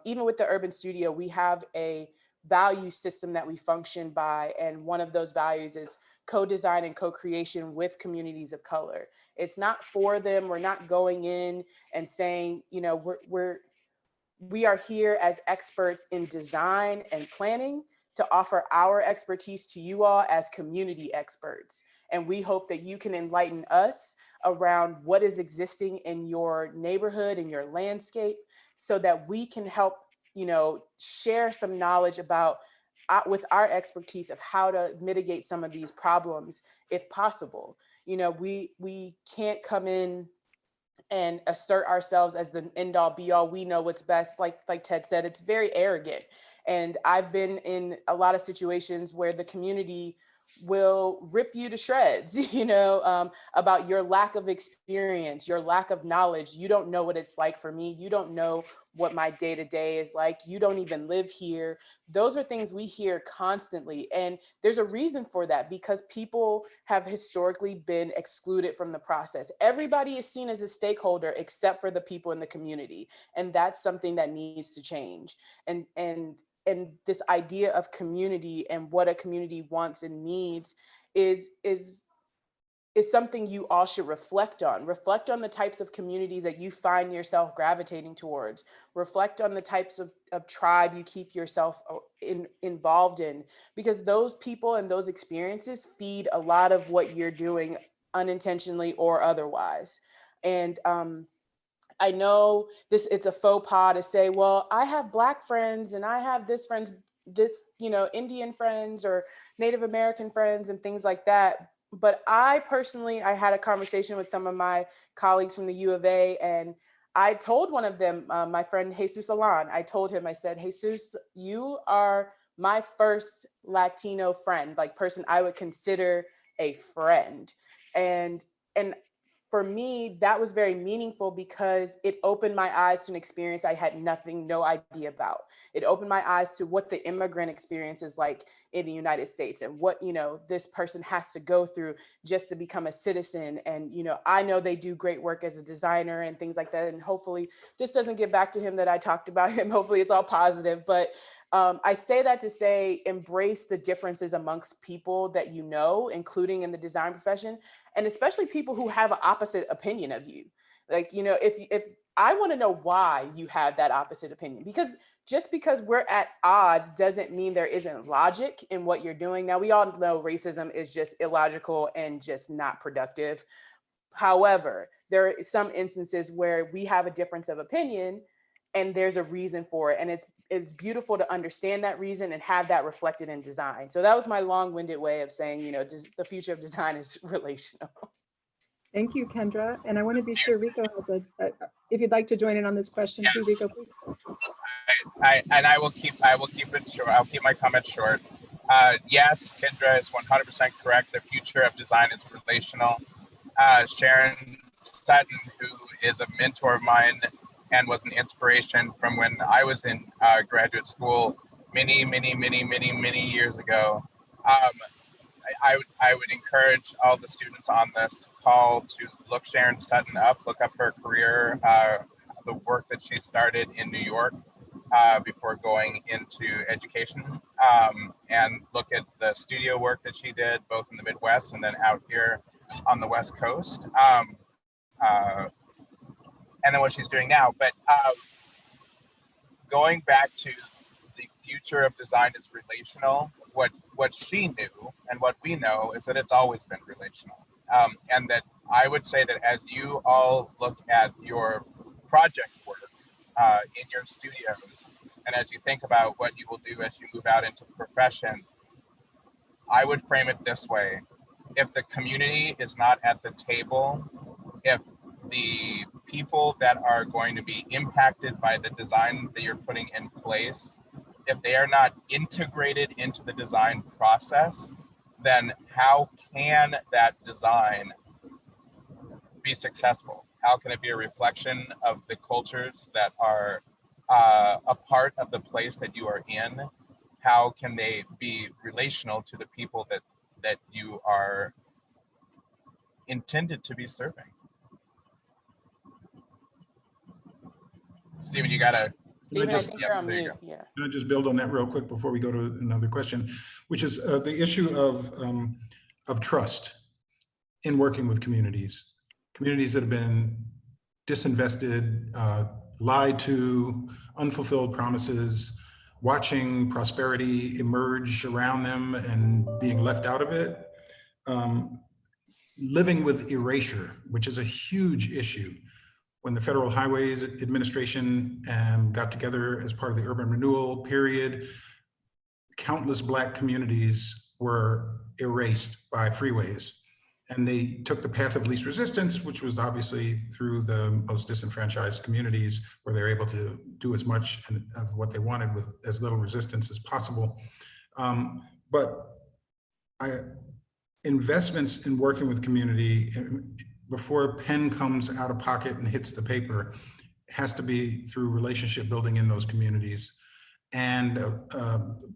even with the Urban Studio, we have a value system that we function by. And one of those values is co-design and co-creation with communities of color. It's not for them. We're not going in and saying, we are here as experts in design and planning to offer our expertise to you all as community experts. And we hope that you can enlighten us around what is existing in your neighborhood, in your landscape, so that we can help, share some knowledge about with our expertise of how to mitigate some of these problems if possible. We can't come in and assert ourselves as the end all be all. We know what's best. Like Ted said, it's very arrogant. And I've been in a lot of situations where the community will rip you to shreds, about your lack of experience, your lack of knowledge. You don't know what it's like for me. You don't know what my day-to-day is like. You don't even live here. Those are things we hear constantly. And there's a reason for that, because people have historically been excluded from the process. Everybody is seen as a stakeholder except for the people in the community. And that's something that needs to change. And this idea of community and what a community wants and needs is something you all should reflect on. Reflect on the types of communities that you find yourself gravitating towards. Reflect on the types of tribe you keep yourself involved in, because those people and those experiences feed a lot of what you're doing unintentionally or otherwise. And I know it's a faux pas to say, well, I have Black friends and I have this Indian friends or Native American friends and things like that. But I had a conversation with some of my colleagues from the U of A, and I told one of them, my friend Jesus Alan, I said, Jesus, you are my first Latino friend, like person I would consider a friend. And for me, that was very meaningful because it opened my eyes to an experience I had no idea about. It opened my eyes to what the immigrant experience is like in the United States and what, this person has to go through just to become a citizen. And, I know they do great work as a designer and things like that. And hopefully this doesn't get back to him that I talked about him. Hopefully it's all positive, but I say that to say, embrace the differences amongst people that including in the design profession, and especially people who have an opposite opinion of you. Like, if I want to know why you have that opposite opinion, because just because we're at odds doesn't mean there isn't logic in what you're doing. Now, we all know racism is just illogical and just not productive. However, there are some instances where we have a difference of opinion and there's a reason for it. And it's beautiful to understand that reason and have that reflected in design. So that was my long-winded way of saying, the future of design is relational. Thank you, Kendra. And I want to be sure Rico has if you'd like to join in on this question too, Rico, please. I will keep it short. I'll keep my comments short. Yes, Kendra is 100% correct. The future of design is relational. Sharon Sutton, who is a mentor of mine and was an inspiration from when I was in graduate school many years ago. I would encourage all the students on this call to look Sharon Sutton up, look up her career, the work that she started in New York before going into education, and look at the studio work that she did both in the Midwest and then out here on the West Coast, and then what she's doing now. But going back to the future of design is relational. What she knew and what we know is that it's always been relational. And that I would say that as you all look at your project work in your studios, and as you think about what you will do as you move out into the profession, I would frame it this way. If the community is not at the table, if the people that are going to be impacted by the design that you're putting in place, if they are not integrated into the design process, then how can that design be successful? How can it be a reflection of the cultures that are a part of the place that you are in? How can they be relational to the people that you are intended to be serving? Stephen, you gotta. Stephen, I think you're on mute. Yeah. Can I just build on that real quick before we go to another question, which is the issue of trust in working with communities that have been disinvested, lied to, unfulfilled promises, watching prosperity emerge around them and being left out of it. Living with erasure, which is a huge issue. When the Federal Highways Administration got together as part of the urban renewal period, countless Black communities were erased by freeways. And they took the path of least resistance, which was obviously through the most disenfranchised communities, where they're able to do as much of what they wanted with as little resistance as possible. Investments in working with community before a pen comes out of pocket and hits the paper has to be through relationship building in those communities. And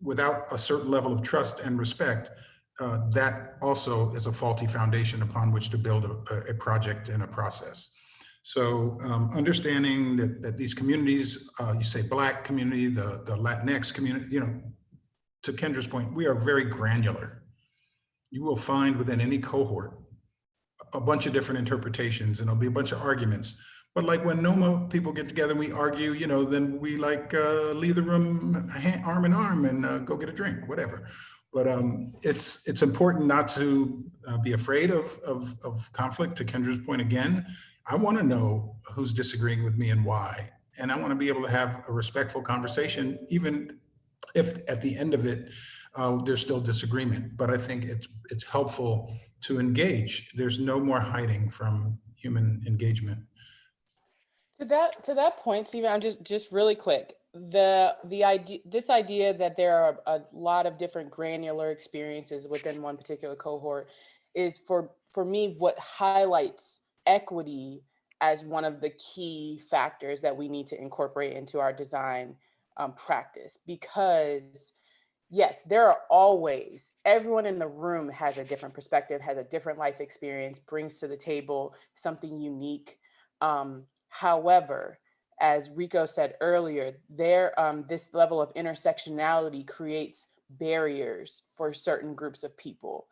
without a certain level of trust and respect, that also is a faulty foundation upon which to build a project and a process. So understanding that these communities, you say Black community, the Latinx community, you know, to Kendra's point, we are very granular. You will find within any cohort a bunch of different interpretations, and there'll be a bunch of arguments. But like when NOMA people get together and we argue, you know, then we like leave the room arm in arm and go get a drink, whatever. But it's important not to be afraid of conflict. To Kendra's point again, I want to know who's disagreeing with me and why. And I want to be able to have a respectful conversation, even if at the end of it, there's still disagreement. But I think it's helpful to engage. There's no more hiding from human engagement. To that point, Stephen, I'm just really quick. This idea that there are a lot of different granular experiences within one particular cohort is for me what highlights equity as one of the key factors that we need to incorporate into our design practice. Because yes, there are always, everyone in the room has a different perspective, has a different life experience, brings to the table something unique. However, as Rico said earlier, this level of intersectionality creates barriers for certain groups of people.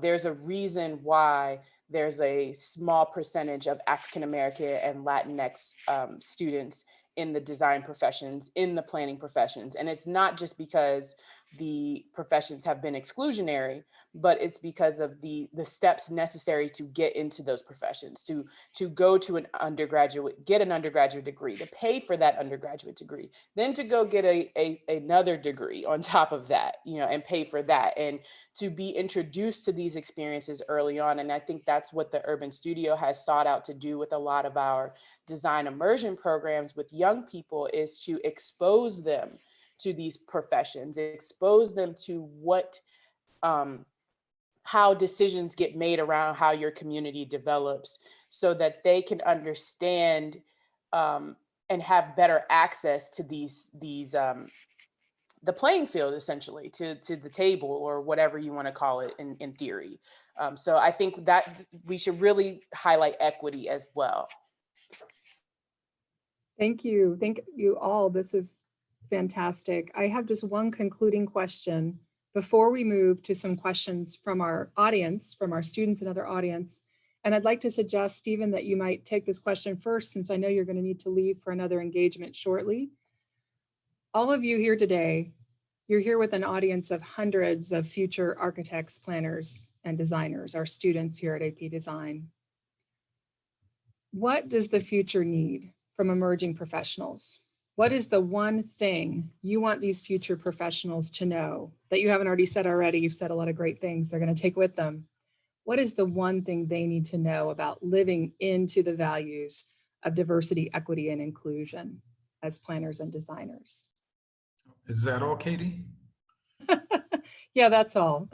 There's a reason why there's a small percentage of African American and Latinx students in the design professions, in the planning professions. And it's not just because the professions have been exclusionary, but it's because of the steps necessary to get into those professions, to go to an undergraduate, get an undergraduate degree, to pay for that undergraduate degree, then to go get another degree on top of that, you know, and pay for that, and to be introduced to these experiences early on. And I think that's what the Urban Studio has sought out to do with a lot of our design immersion programs with young people, is to expose them to these professions, expose them to how decisions get made around how your community develops, so that they can understand and have better access to the playing field, essentially, to the table, or whatever you want to call it in theory. So I think that we should really highlight equity as well. Thank you. Thank you all. This is fantastic. I have just one concluding question before we move to some questions from our audience, from our students and other audience. And I'd like to suggest, Stephen, that you might take this question first, since I know you're going to need to leave for another engagement shortly. All of you here today, you're here with an audience of hundreds of future architects, planners, and designers, our students here at APDesign. What does the future need from emerging professionals? What is the one thing you want these future professionals to know that you haven't already said already? You've said a lot of great things they're going to take with them. What is the one thing they need to know about living into the values of diversity, equity, and inclusion as planners and designers? Is that all, Katie? Yeah, that's all.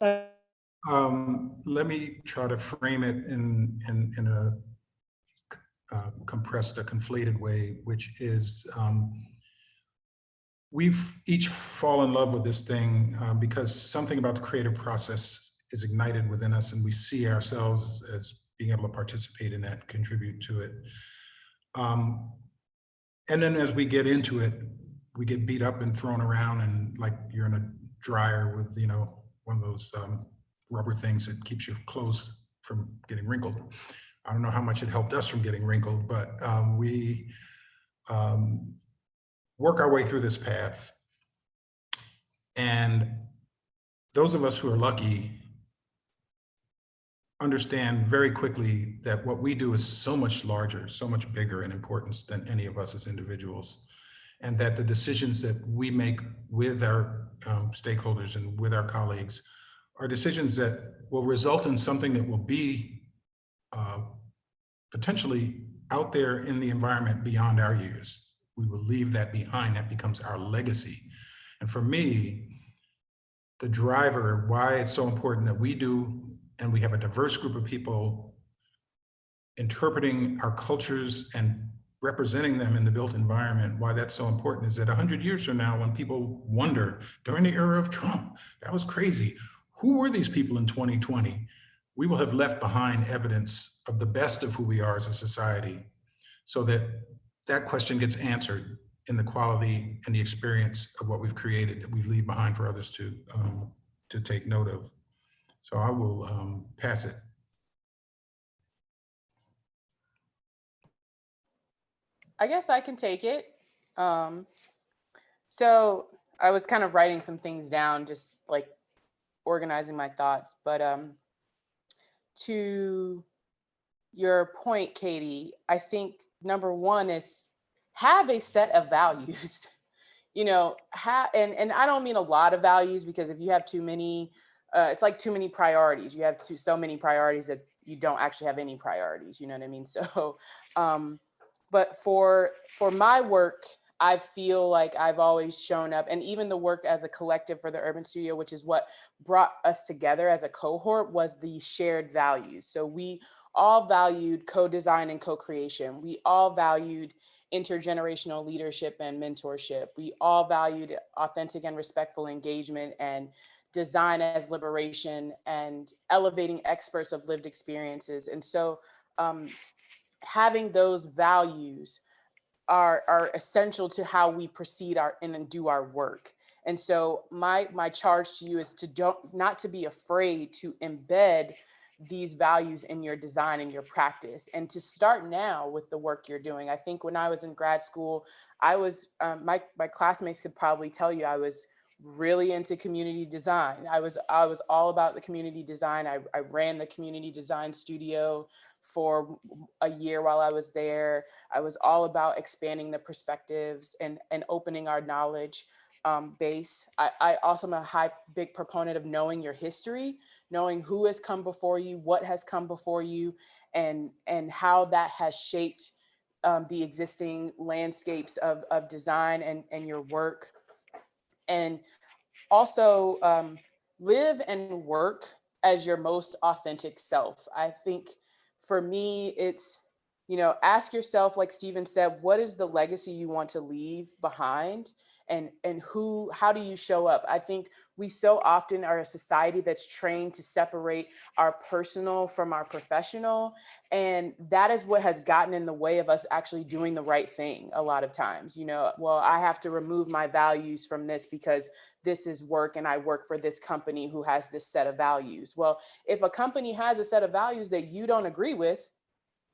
Let me try to frame it in a compressed, a conflated way, which is we've each fallen in love with this thing because something about the creative process is ignited within us, and we see ourselves as being able to participate in that and contribute to it. And then as we get into it, we get beat up and thrown around, and like you're in a dryer with, you know, one of those rubber things that keeps your clothes from getting wrinkled. I don't know how much it helped us from getting wrinkled, but we work our way through this path. And those of us who are lucky understand very quickly that what we do is so much larger, so much bigger in importance than any of us as individuals. And that the decisions that we make with our stakeholders and with our colleagues are decisions that will result in something that will be potentially out there in the environment beyond our years. We will leave that behind. That becomes our legacy. And for me, the driver, why it's so important that we do, and we have a diverse group of people interpreting our cultures and representing them in the built environment, why that's so important is that 100 years from now, when people wonder, during the era of Trump, that was crazy. Who were these people in 2020? We will have left behind evidence of the best of who we are as a society, so that that question gets answered in the quality and the experience of what we've created that we leave behind for others to take note of. So I will pass it. I guess I can take it. So I was kind of writing some things down, just like organizing my thoughts. But to your point, Katie, I think number one is have a set of values. You know, and I don't mean a lot of values, because if you have too many, it's like too many priorities. You have so many priorities that you don't actually have any priorities. You know what I mean? So, but for my work, I feel like I've always shown up, and even the work as a collective for the Urban Studio, which is what brought us together as a cohort, was the shared values. So we all valued co-design and co-creation. We all valued intergenerational leadership and mentorship. We all valued authentic and respectful engagement, and design as liberation, and elevating experts of lived experiences. And so having those values are essential to how we proceed and do our work. And so my charge to you is not to be afraid to embed these values in your design and your practice, and to start now with the work you're doing. I think when I was in grad school, I was my classmates could probably tell you I was really into community design. I was all about the community design. I ran the community design studio for a year while I was there. I was all about expanding the perspectives and opening our knowledge base. I also am a big proponent of knowing your history, knowing who has come before you, what has come before you, and how that has shaped the existing landscapes of design and your work. And also live and work as your most authentic self. I think for me, it's, ask yourself, like Stephen said, what is the legacy you want to leave behind? And how do you show up? I think we so often are a society that's trained to separate our personal from our professional. And that is what has gotten in the way of us actually doing the right thing a lot of times. Well, I have to remove my values from this because this is work and I work for this company who has this set of values. Well, if a company has a set of values that you don't agree with,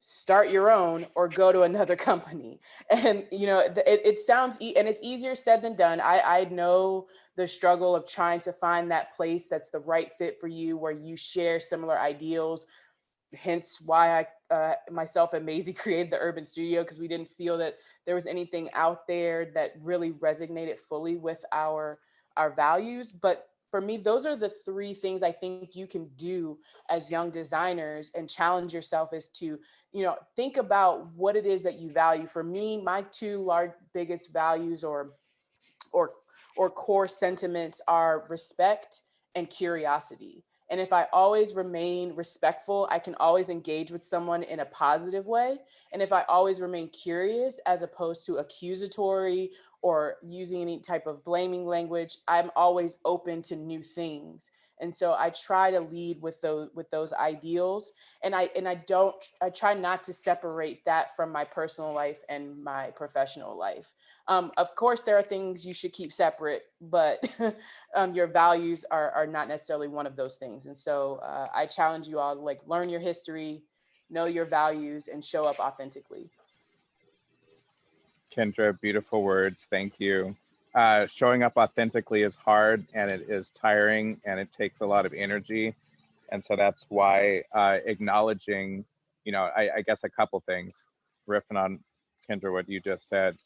start your own or go to another company. And, it sounds, and it's easier said than done. I know the struggle of trying to find that place that's the right fit for you, where you share similar ideals. Hence why I myself and Maisie created the Urban Studio, because we didn't feel that there was anything out there that really resonated fully with our values. But for me, those are the three things I think you can do as young designers and challenge yourself, is to, think about what it is that you value. For me, my two biggest values or core sentiments are respect and curiosity. And if I always remain respectful, I can always engage with someone in a positive way. And if I always remain curious, as opposed to accusatory or using any type of blaming language, I'm always open to new things. And so I try to lead with those ideals. And I try not to separate that from my personal life and my professional life. Of course, there are things you should keep separate, but your values are not necessarily one of those things. And so I challenge you all to learn your history, know your values, and show up authentically. Kendra, beautiful words. Thank you. showing up authentically is hard, and it is tiring, and it takes a lot of energy. And so that's why acknowledging, you know, I guess a couple things, riffing on Kendra, what you just said.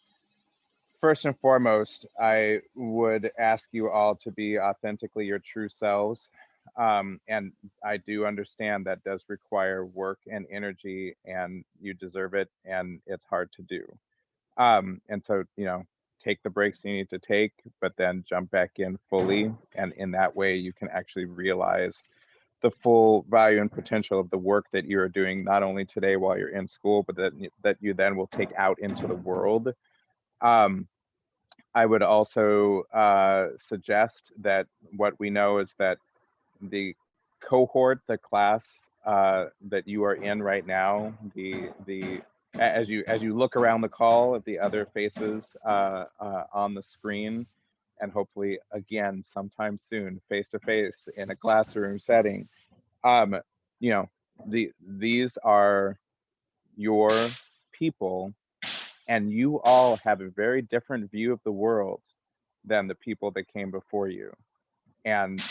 First and foremost, I would ask you all to be authentically your true selves. And I do understand that does require work and energy, and you deserve it, and it's hard to do. And so, you know, take the breaks you need to take, but then jump back in fully. And in that way, you can actually realize the full value and potential of the work that you are doing, not only today while you're in school, but that you then will take out into the world. I would also suggest that what we know is that the cohort, the class that you are in right now, as you look around the call at the other faces on the screen, and hopefully again sometime soon face to face in a classroom setting, you know, these are your people, and you all have a very different view of the world than the people that came before you, and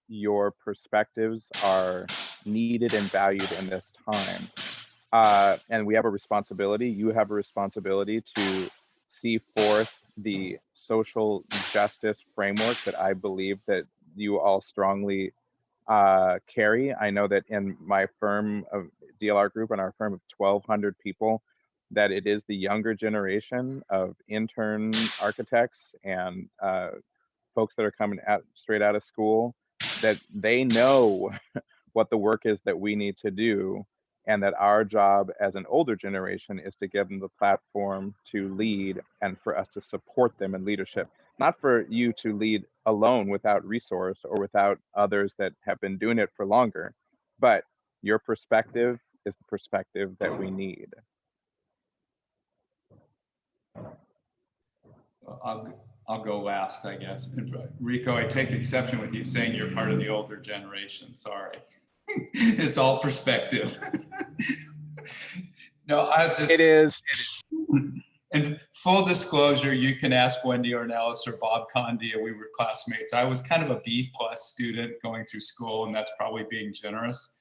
your perspectives are needed and valued in this time. And we have a responsibility, you have a responsibility to see forth the social justice framework that I believe that you all strongly carry. I know that in my firm of DLR Group and our firm of 1,200 people, that it is the younger generation of intern architects and folks that are coming out straight out of school, that they know what the work is that we need to do, and that our job as an older generation is to give them the platform to lead and for us to support them in leadership. Not for you to lead alone without resource or without others that have been doing it for longer, but your perspective is the perspective that we need. I'll go last, I guess. And Rico, I take exception with you saying you're part of the older generation. Sorry. It's all perspective. No, I just. It is. And full disclosure, you can ask Wendy Ornelas or Bob Condia. We were classmates. I was kind of a B+ student going through school, and that's probably being generous.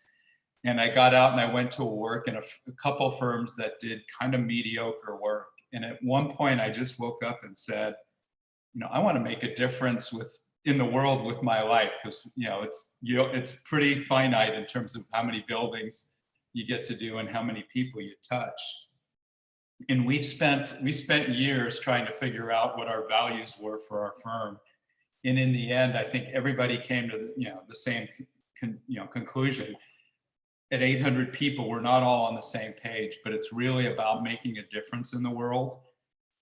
And I got out and I went to work in a couple firms that did kind of mediocre work. And at one point, I just woke up and said, you know, I want to make a difference in the world with my life, because it's pretty finite in terms of how many buildings you get to do and how many people you touch. And we spent years trying to figure out what our values were for our firm. And in the end, I think everybody came to the same conclusion. At 800 people, we're not all on the same page, but it's really about making a difference in the world.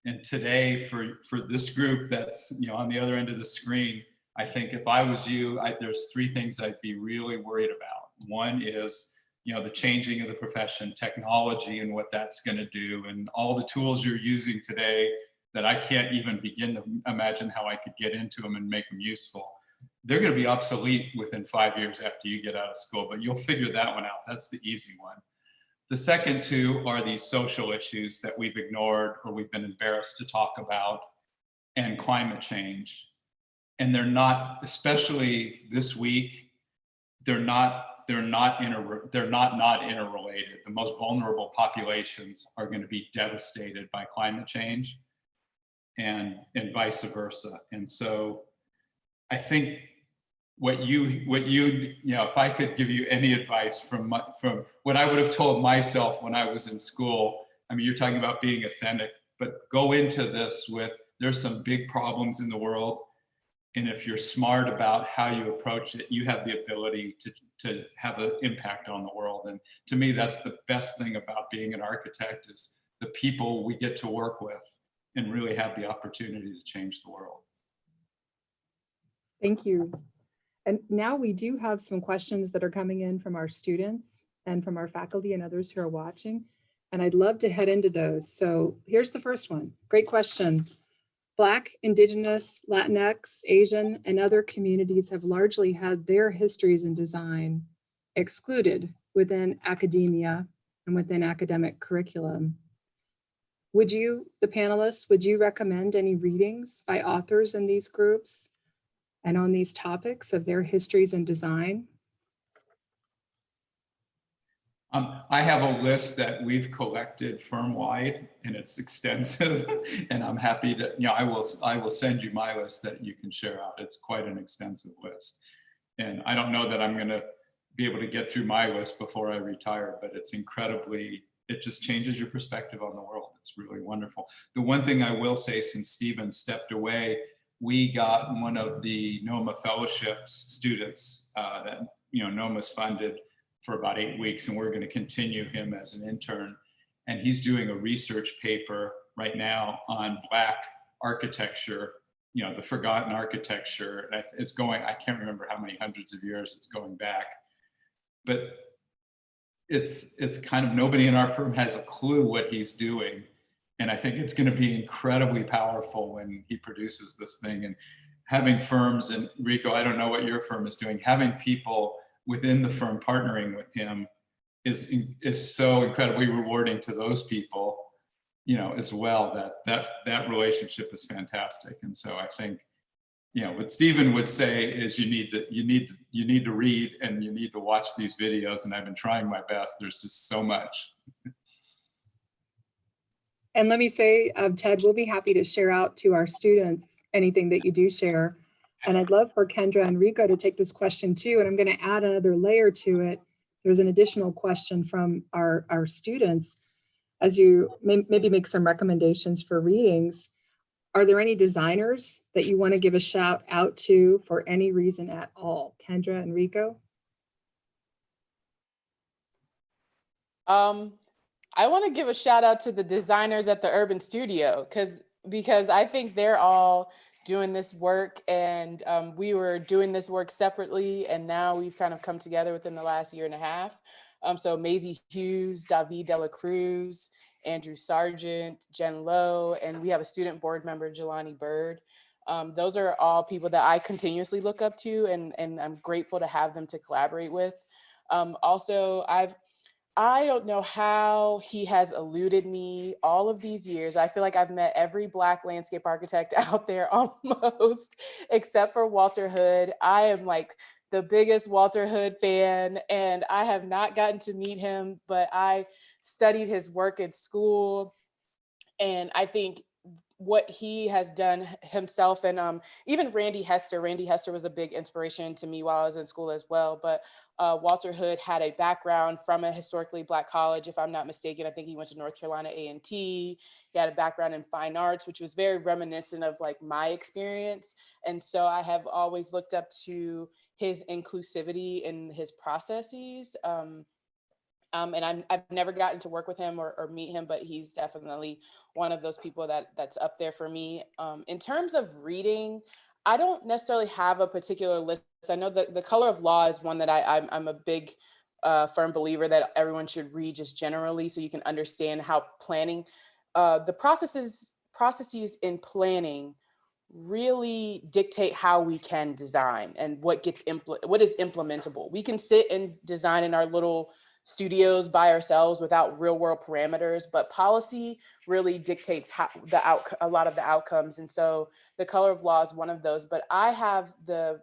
And today, for this group that's on the other end of the screen, I think if I was you, there's three things I'd be really worried about. One is the changing of the profession, technology and what that's going to do, and all the tools you're using today that I can't even begin to imagine how I could get into them and make them useful. They're going to be obsolete within 5 years after you get out of school, but you'll figure that one out. That's the easy one. The second two are these social issues that we've ignored or we've been embarrassed to talk about, and climate change. And they're not, especially this week, they're not interrelated. The most vulnerable populations are going to be devastated by climate change, and vice versa. And so I think if I could give you any advice from what I would have told myself when I was in school, I mean, you're talking about being authentic, but go into this with, there's some big problems in the world. And if you're smart about how you approach it, you have the ability to have an impact on the world. And to me, that's the best thing about being an architect, is the people we get to work with and really have the opportunity to change the world. Thank you. And now we do have some questions that are coming in from our students and from our faculty and others who are watching. And I'd love to head into those. So here's the first one. Great question. Black, Indigenous, Latinx, Asian, and other communities have largely had their histories in design excluded within academia and within academic curriculum. Would you, the panelists, would you recommend any readings by authors in these groups and on these topics of their histories and design? I have a list that we've collected firm-wide, and it's extensive. And I'm happy to, I will send you my list that you can share out. It's quite an extensive list. And I don't know that I'm going to be able to get through my list before I retire, but it's incredibly, it just changes your perspective on the world. It's really wonderful. The one thing I will say, since Stephen stepped away, we got one of the NOMA fellowships students that NOMA's funded for about 8 weeks, and we're going to continue him as an intern. And he's doing a research paper right now on Black architecture, the forgotten architecture. It's going, I can't remember how many hundreds of years it's going back, but it's kind of, nobody in our firm has a clue what he's doing. And I think it's going to be incredibly powerful when he produces this thing. And having firms, and Rico, I don't know what your firm is doing, having people within the firm partnering with him is so incredibly rewarding to those people, as well. That relationship is fantastic. And so I think, what Stephen would say is you need to read and you need to watch these videos. And I've been trying my best. There's just so much. And let me say, Ted, we'll be happy to share out to our students anything that you do share. And I'd love for Kendra and Rico to take this question too. And I'm going to add another layer to it. There's an additional question from our students. As you maybe make some recommendations for readings, are there any designers that you want to give a shout out to for any reason at all? Kendra and Rico? I want to give a shout out to the designers at the Urban Studio because I think they're all doing this work, and we were doing this work separately, and now we've kind of come together within the last year and a half. So Maisie Hughes, David Dela Cruz, Andrew Sargent, Jen Lowe, and we have a student board member, Jelani Bird. Those are all people that I continuously look up to, and I'm grateful to have them to collaborate with. Also, I don't know how he has eluded me all of these years. I feel like I've met every Black landscape architect out there almost, except for Walter Hood. I am like the biggest Walter Hood fan, and I have not gotten to meet him, but I studied his work at school. And I think what he has done himself, and even Randy Hester was a big inspiration to me while I was in school as well. But Walter Hood had a background from a historically Black college, if I'm not mistaken. I think he went to North Carolina A&T. He had a background in fine arts, which was very reminiscent of like my experience. And so I have always looked up to his inclusivity in his processes. And I've never gotten to work with him or meet him, but he's definitely one of those people that's up there for me. In terms of reading, I don't necessarily have a particular list. I know that The Color of Law is one that I'm a big firm believer that everyone should read just generally, so you can understand how planning, the processes in planning really dictate how we can design and what is implementable. We can sit and design in our little studios by ourselves without real world parameters, but policy really dictates how a lot of the outcomes. And so The Color of Law is one of those. But I have the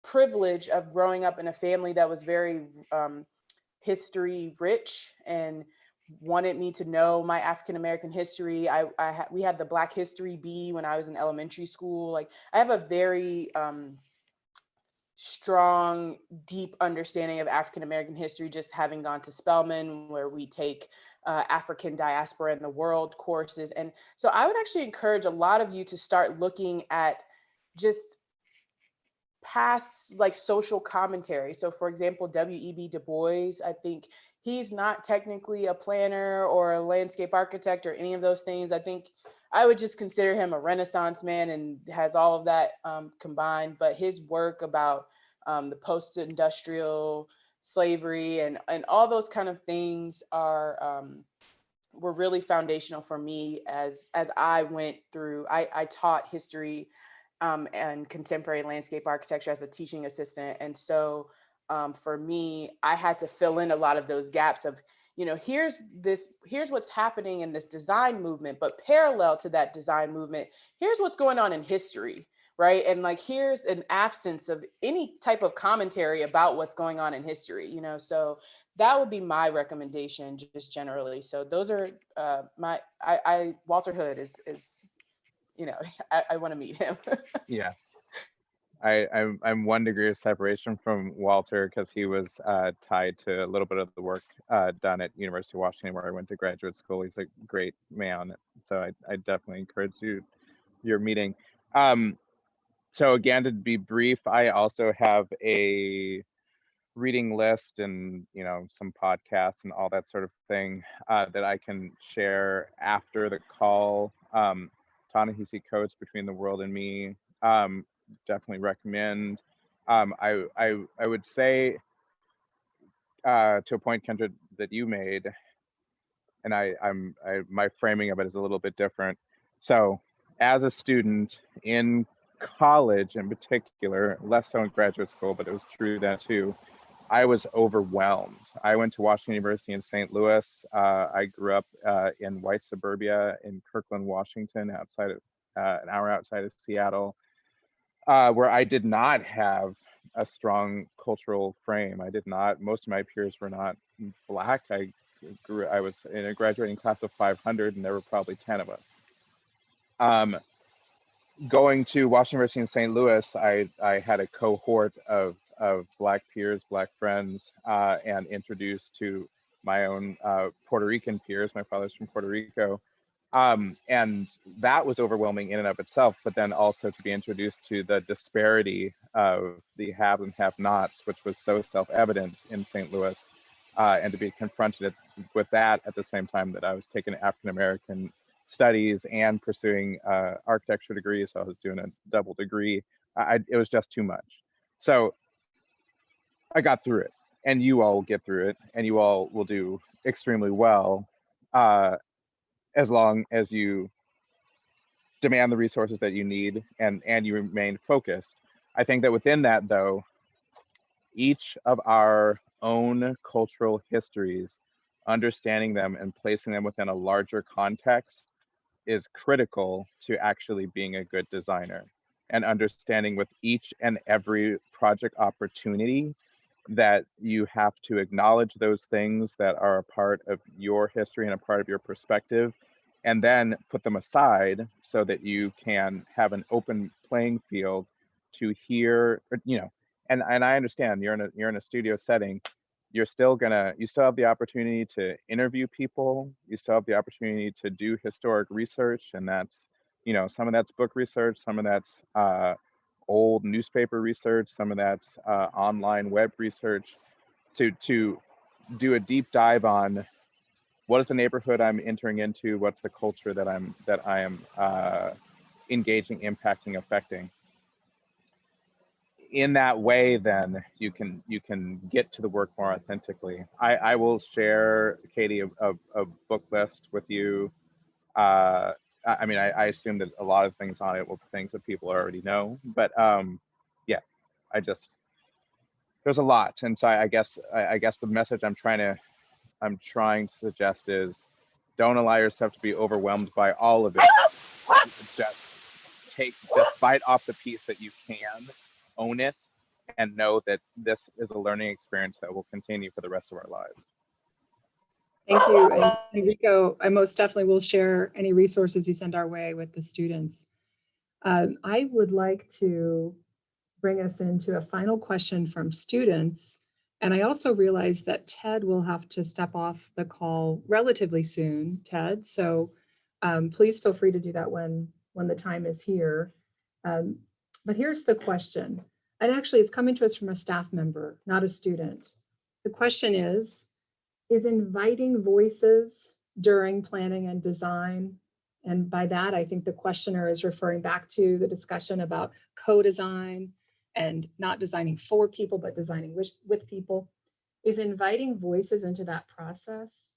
privilege of growing up in a family that was very history rich and wanted me to know my African American history. We had the Black History Bee when I was in elementary school. Like, I have a very strong, deep understanding of African American history, just having gone to Spelman, where we take African diaspora in the world courses. And so I would actually encourage a lot of you to start looking at just past like social commentary. So for example, W.E.B. Du Bois, I think he's not technically a planner or a landscape architect or any of those things. I think I would just consider him a Renaissance man and has all of that combined. But his work about the post-industrial slavery and all those kind of things were really foundational for me as I went through. I taught history and contemporary landscape architecture as a teaching assistant. And so for me, I had to fill in a lot of those gaps of, here's what's happening in this design movement, but parallel to that design movement, here's what's going on in history, right? And like, here's an absence of any type of commentary about what's going on in history, so that would be my recommendation just generally. So those are Walter Hood is I want to meet him. Yeah. I'm 1 degree of separation from Walter because he was tied to a little bit of the work done at University of Washington where I went to graduate school. He's a great man. So I definitely encourage your meeting. So again, to be brief, I also have a reading list and some podcasts and all that sort of thing that I can share after the call. Ta-Nehisi Coates, Between the World and Me, definitely recommend. I would say to a point, Kendra, that you made, and my framing of it is a little bit different. So as a student in college in particular, less so in graduate school, but it was true then too, I was overwhelmed. I went to Washington University in St. Louis. I grew up in white suburbia in Kirkland, Washington, outside of an hour outside of Seattle, where I did not have a strong cultural frame. I did not. Most of my peers were not Black. I was in a graduating class of 500, and there were probably 10 of us. Going to Washington University in St. Louis, I had a cohort of Black peers, Black friends, and introduced to my own Puerto Rican peers. My father's from Puerto Rico. And that was overwhelming in and of itself, but then also to be introduced to the disparity of the have and have-nots, which was so self-evident in St. Louis, and to be confronted with that at the same time that I was taking African-American studies and pursuing architecture degrees. So I was doing a double degree. It was just too much. So I got through it, and you all will get through it, and you all will do extremely well as long as you demand the resources that you need and you remain focused. I think that within that, though, each of our own cultural histories, understanding them and placing them within a larger context is critical to actually being a good designer, and understanding with each and every project opportunity that you have to acknowledge those things that are a part of your history and a part of your perspective, and then put them aside so that you can have an open playing field to hear, and I understand you're in a studio setting. You still have the opportunity to interview people. You still have the opportunity to do historic research, and that's, some of that's book research, some of that's old newspaper research, some of that's online web research, to do a deep dive on what is the neighborhood I'm entering into, what's the culture that I am engaging, impacting, affecting. In that way, then you can get to the work more authentically. I will share, Katie, a book list with you. I assume that a lot of things on it will be things that people already know, but yeah, there's a lot. And so I guess the message I'm trying to suggest is, don't allow yourself to be overwhelmed by all of it. Just bite off the piece that you can, own it, and know that this is a learning experience that will continue for the rest of our lives. Thank you. And Enrico, I most definitely will share any resources you send our way with the students. I would like to bring us into a final question from students. And I also realize that Ted will have to step off the call relatively soon, Ted. So please feel free to do that when the time is here. But here's the question. And actually, it's coming to us from a staff member, not a student. The question is inviting voices during planning and design, and by that, I think the questioner is referring back to the discussion about co-design and not designing for people, but designing with people, is inviting voices into that process.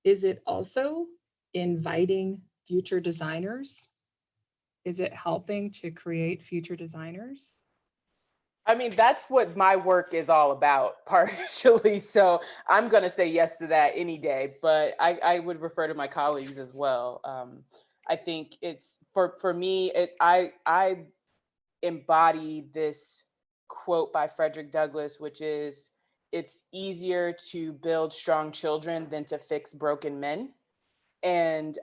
Is it also inviting future designers? Is it helping to create future designers? I mean, that's what my work is all about, partially. So I'm going to say yes to that any day, but I would refer to my colleagues as well. I think it's for me, I embody this quote by Frederick Douglass, which is, it's easier to build strong children than to fix broken men. And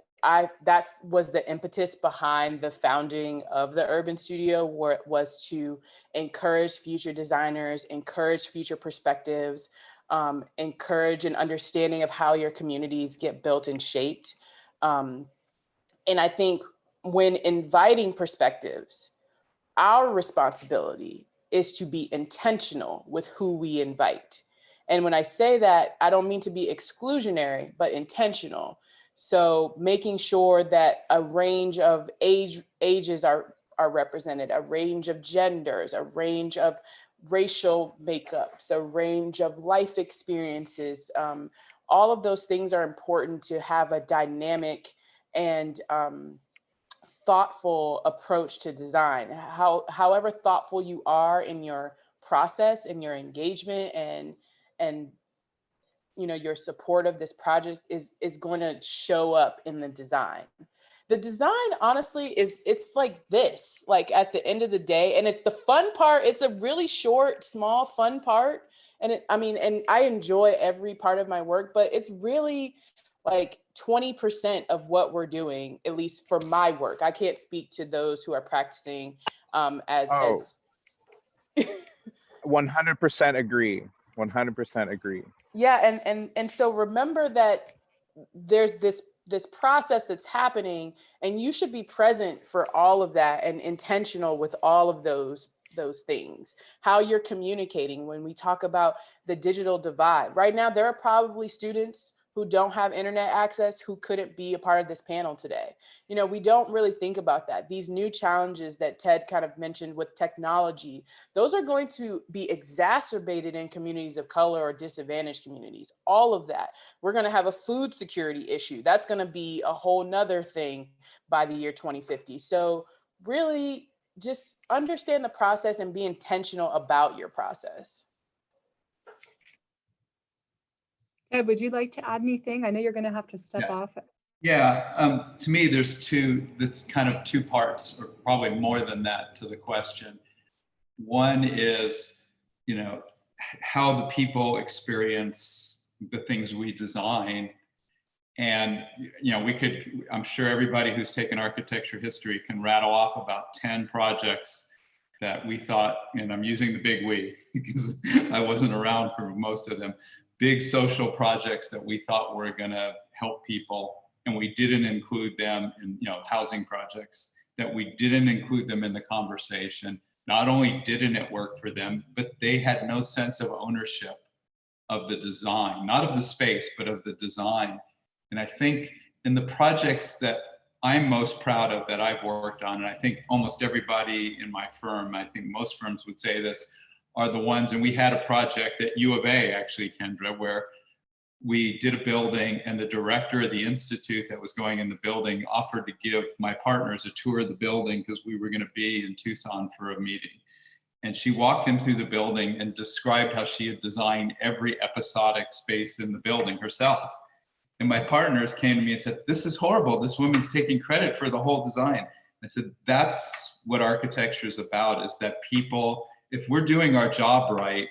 that was the impetus behind the founding of the Urban Studio, where it was to encourage future designers, encourage future perspectives, encourage an understanding of how your communities get built and shaped. And I think when inviting perspectives, our responsibility is to be intentional with who we invite. And when I say that, I don't mean to be exclusionary, but intentional. So making sure that a range of ages are represented, a range of genders, a range of racial makeups, a range of life experiences. All of those things are important to have a dynamic and thoughtful approach to design. However thoughtful you are in your process and your engagement and your support of this project is going to show up in the design. The design, honestly, it's like this, like at the end of the day, and it's the fun part. It's a really short, small, fun part. And and I enjoy every part of my work, but it's really like 20% of what we're doing, at least for my work. I can't speak to those who are practicing as 100% agree. 100% agree. Yeah, and so remember that there's this process that's happening, and you should be present for all of that and intentional with all of those things. How you're communicating when we talk about the digital divide. Right now, there are probably students who don't have internet access who couldn't be a part of this panel today. We don't really think about that. These new challenges that Ted kind of mentioned with technology, those are going to be exacerbated in communities of color or disadvantaged communities. All of that. We're going to have a food security issue. That's going to be a whole nother thing by the year 2050. So really just understand the process and be intentional about your process. Ted, would you like to add anything? I know you're going to have to step off. Yeah, to me, that's kind of two parts, or probably more than that, to the question. One is, how the people experience the things we design. And, I'm sure everybody who's taken architecture history can rattle off about 10 projects that we thought, and I'm using the big we because I wasn't around for most of them, big social projects that we thought were going to help people, and we didn't include them in, housing projects, that we didn't include them in the conversation. Not only didn't it work for them, but they had no sense of ownership of the design, not of the space, but of the design. And I think in the projects that I'm most proud of that I've worked on, and I think almost everybody in my firm, I think most firms would say this, are the ones, and we had a project at U of A, actually, Kendra, where we did a building and the director of the institute that was going in the building offered to give my partners a tour of the building because we were going to be in Tucson for a meeting. And she walked them through the building and described how she had designed every episodic space in the building herself. And my partners came to me and said, "This is horrible. This woman's taking credit for the whole design." I said, that's what architecture is about, is that people, if we're doing our job right,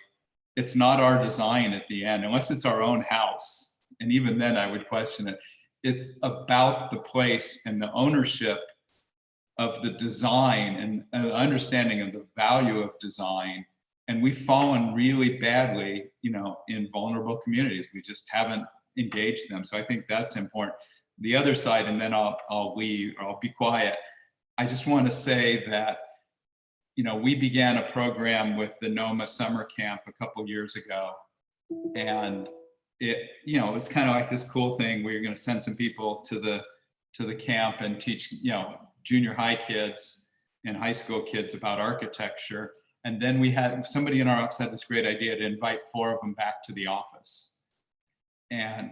it's not our design at the end, unless it's our own house. And even then I would question it. It's about the place and the ownership of the design and the understanding of the value of design. And we've fallen really badly, in vulnerable communities. We just haven't engaged them. So I think that's important. The other side, and then I'll leave, or I'll be quiet. I just want to say that, we began a program with the NOMA summer camp a couple years ago. And it's kind of like this cool thing where you're going to send some people to the camp and teach, junior high kids and high school kids about architecture. And then we had somebody in our office had this great idea to invite 4 of them back to the office and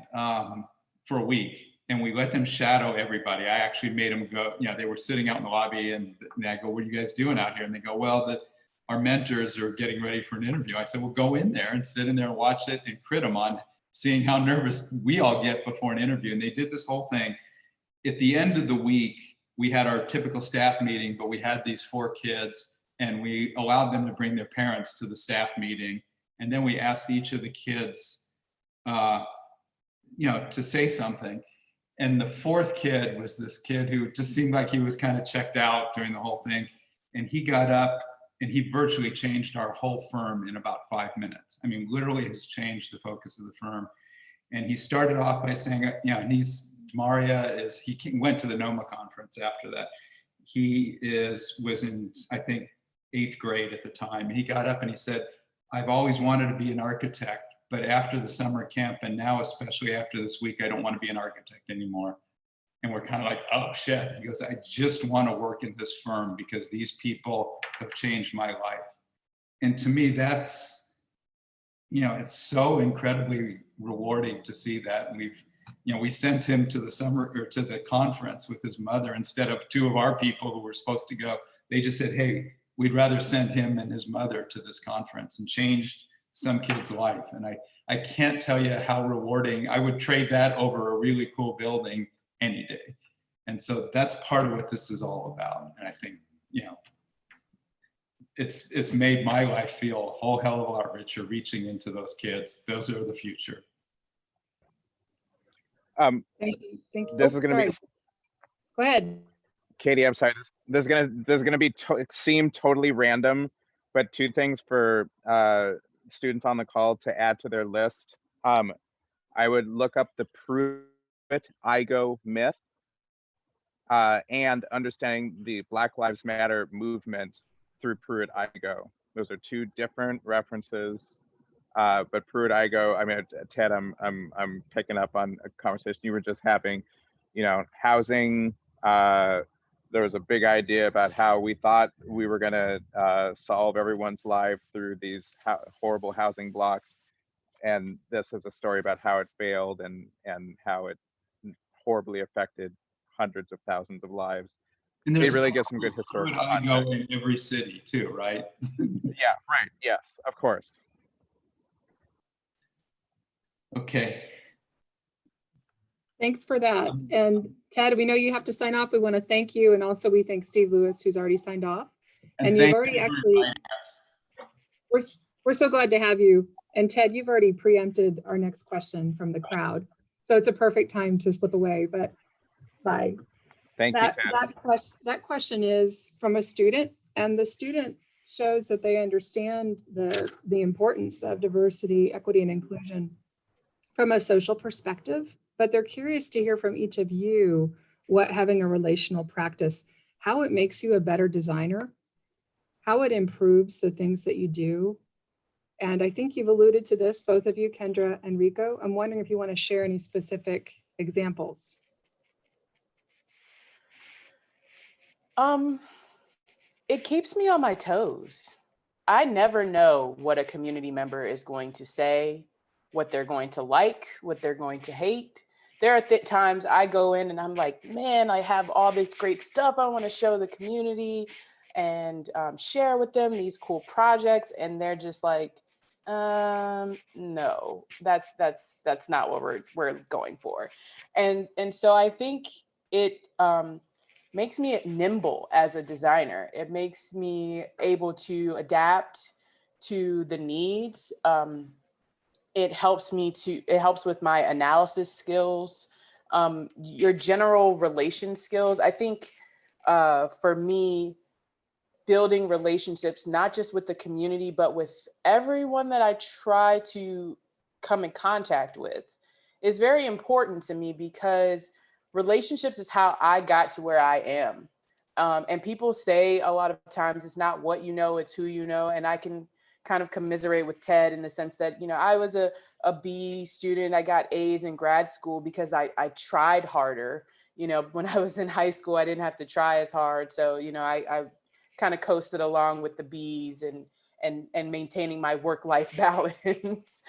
for a week. And we let them shadow everybody. I actually made them go, they were sitting out in the lobby and I go, "What are you guys doing out here?" And they go, "Well, our mentors are getting ready for an interview. I said, well, go in there and sit in there and watch it and crit them on seeing how nervous we all get before an interview. And they did this whole thing. At the end of the week, we had our typical staff meeting, but we had these 4 kids and we allowed them to bring their parents to the staff meeting. And then we asked each of the kids, to say something. And the 4th kid was this kid who just seemed like he was kind of checked out during the whole thing. And he got up and he virtually changed our whole firm in about 5 minutes. I mean, literally has changed the focus of the firm. And he started off by saying, he went to the NOMA conference after that. He was in, I think, 8th grade at the time. He got up and he said, I've always wanted to be an architect, but after the summer camp, and now especially after this week, I don't want to be an architect anymore. And we're kind of like, oh shit. He goes, I just want to work in this firm because these people have changed my life. And to me, that's, it's so incredibly rewarding to see that. And we sent him to the conference with his mother instead of 2 of our people who were supposed to go. They just said, hey, we'd rather send him and his mother to this conference, and changed some kid's life. And I can't tell you how rewarding. I would trade that over a really cool building any day. And so that's part of what this is all about. And I think, it's made my life feel a whole hell of a lot richer reaching into those kids. Those are the future. Thank you. Thank you. This is going to be. Go ahead. Katie, I'm sorry. This is gonna be seem totally random, but 2 things for students on the call to add to their list. I would look up the Prove It I Go myth and understanding the Black Lives Matter movement through Prove It I Go. Those are 2 different references. But Prove It I Go. I mean, Ted, I'm picking up on a conversation you were just having. Housing. There was a big idea about how we thought we were going to solve everyone's life through these horrible housing blocks. And this is a story about how it failed and how it horribly affected hundreds of thousands of lives. And it really gives some good historical context. In every city too, right? Yeah, right. Yes, of course. Okay. Thanks for that. And Ted, we know you have to sign off. We want to thank you. And also we thank Steve Lewis, who's already signed off. And you've already we're so glad to have you. And Ted, you've already preempted our next question from the crowd. So it's a perfect time to slip away, but bye. Thank you, Ted. That question is from a student, and the student shows that they understand the importance of diversity, equity, and inclusion from a social perspective. But they're curious to hear from each of you what having a relational practice, how it makes you a better designer, how it improves the things that you do. And I think you've alluded to this, both of you, Kendra and Rico. I'm wondering if you want to share any specific examples. It keeps me on my toes. I never know what a community member is going to say, what they're going to like, what they're going to hate. There are times I go in and I'm like, man, I have all this great stuff I want to show the community and share with them these cool projects. And they're just like, no, that's not what we're going for. And so I think it makes me nimble as a designer. It makes me able to adapt to the needs. It helps with my analysis skills, your general relation skills. I think for me, building relationships, not just with the community, but with everyone that I try to come in contact with is very important to me, because relationships is how I got to where I am. And people say a lot of times it's not what you know, it's who you know. And I can kind of commiserate with Ted in the sense that, I was a B student. I got A's in grad school because I tried harder. When I was in high school, I didn't have to try as hard. So, I kind of coasted along with the B's and maintaining my work-life balance.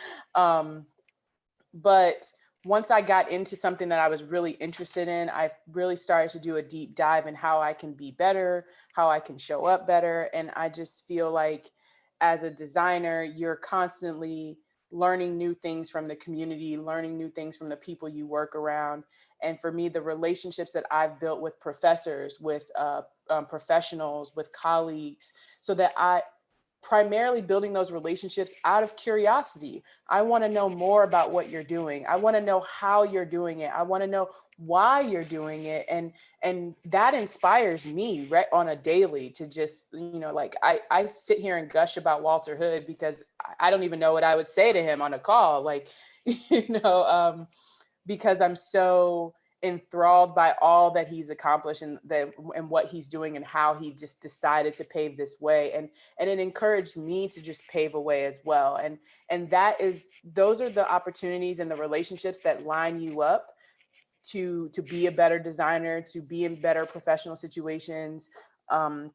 But once I got into something that I was really interested in, I really started to do a deep dive in how I can be better, how I can show up better. And I just feel like as a designer, you're constantly learning new things from the community, learning new things from the people you work around. And for me, the relationships that I've built with professors, with professionals, with colleagues, so that I primarily building those relationships out of curiosity. I want to know more about what you're doing. I want to know how you're doing it. I want to know why you're doing it. And that inspires me right on a daily to just, like I sit here and gush about Walter Hood because I don't even know what I would say to him on a call. Like, because I'm so enthralled by all that he's accomplished and what he's doing and how he just decided to pave this way. And it encouraged me to just pave a way as well. And those are the opportunities and the relationships that line you up to be a better designer, to be in better professional situations, and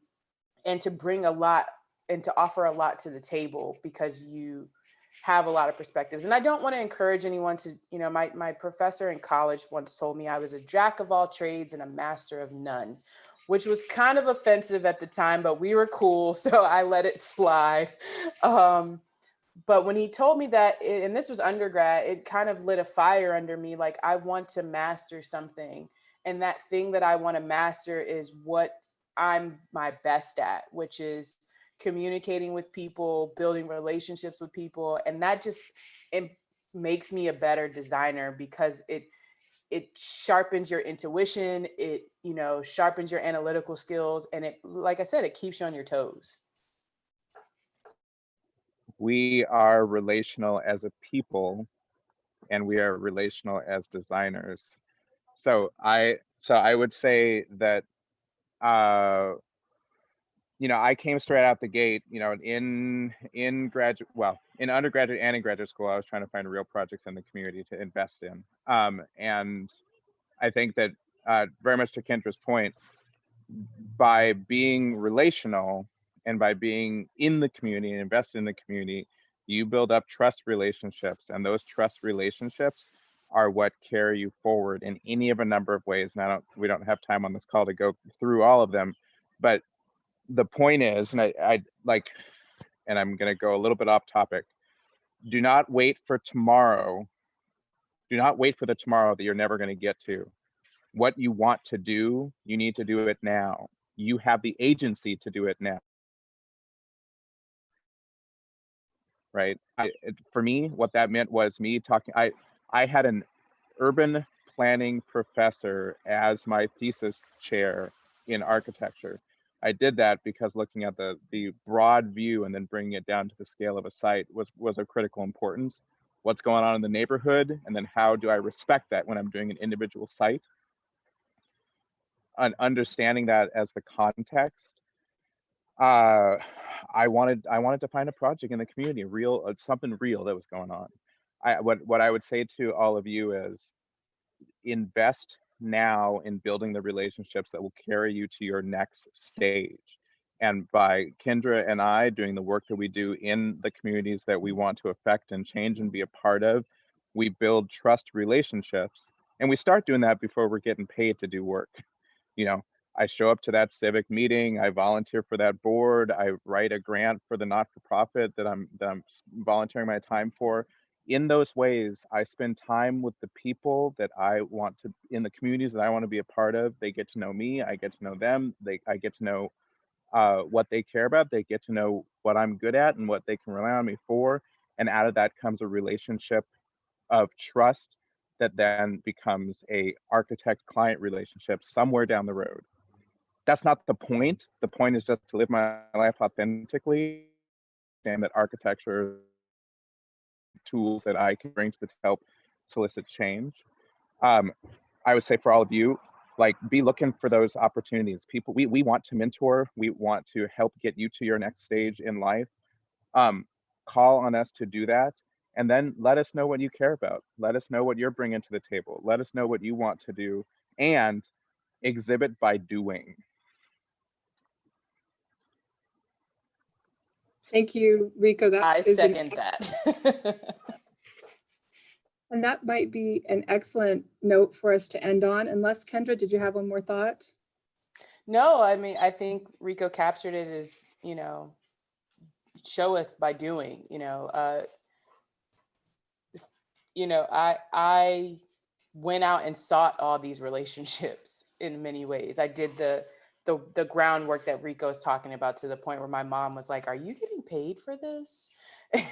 to bring a lot and to offer a lot to the table because you have a lot of perspectives. And I don't want to encourage anyone to, my professor in college once told me I was a jack of all trades and a master of none, which was kind of offensive at the time, but we were cool. So I let it slide. But when he told me that, and this was undergrad, it kind of lit a fire under me. Like, I want to master something. And that thing that I want to master is what I'm my best at, which is communicating with people, building relationships with people. And that just, it makes me a better designer because it sharpens your intuition. It, sharpens your analytical skills. And it, like I said, it keeps you on your toes. We are relational as a people, and we are relational as designers. So I would say that I came straight out the gate, in undergraduate and in graduate school, I was trying to find real projects in the community to invest in. And I think that very much to Kendra's point, by being relational and by being in the community and invested in the community, you build up trust relationships, and those trust relationships are what carry you forward in any of a number of ways. And we don't have time on this call to go through all of them, but the point is, and and I'm going to go a little bit off topic. Do not wait for tomorrow. Do not wait for the tomorrow that you're never going to get to. What you want to do, you need to do it now. You have the agency to do it now. Right? For me, what that meant was me talking. I had an urban planning professor as my thesis chair in architecture. I did that because looking at the broad view and then bringing it down to the scale of a site was of critical importance. What's going on in the neighborhood, and then how do I respect that when I'm doing an individual site? And understanding that as the context, I wanted to find a project in the community, something real that was going on. What I would say to all of you is, invest now in building the relationships that will carry you to your next stage. And by Kendra and I doing the work that we do in the communities that we want to affect and change and be a part of, we build trust relationships. And we start doing that before we're getting paid to do work. I show up to that civic meeting, I volunteer for that board, I write a grant for the not-for-profit that I'm volunteering my time for. In those ways, I spend time with the people that I want to, in the communities that I want to be a part of. They get to know me, I get to know them, I get to know what they care about, they get to know what I'm good at and what they can rely on me for. And out of that comes a relationship of trust that then becomes a architect-client relationship somewhere down the road. That's not the point. The point is just to live my life authentically, and that architecture tools that I can bring to help solicit change. I would say for all of you, be looking for those opportunities. People, we want to mentor, we want to help get you to your next stage in life. Call on us to do that, and then let us know what you care about. Let us know what you're bringing to the table. Let us know what you want to do, and exhibit by doing. Thank you, Rico. I second that. And that might be an excellent note for us to end on, unless Kendra, did you have one more thought? No, I mean, I think Rico captured it as, show us by doing, I went out and sought all these relationships in many ways. I did the groundwork that Rico's talking about, to the point where my mom was like, "Are you getting paid for this?"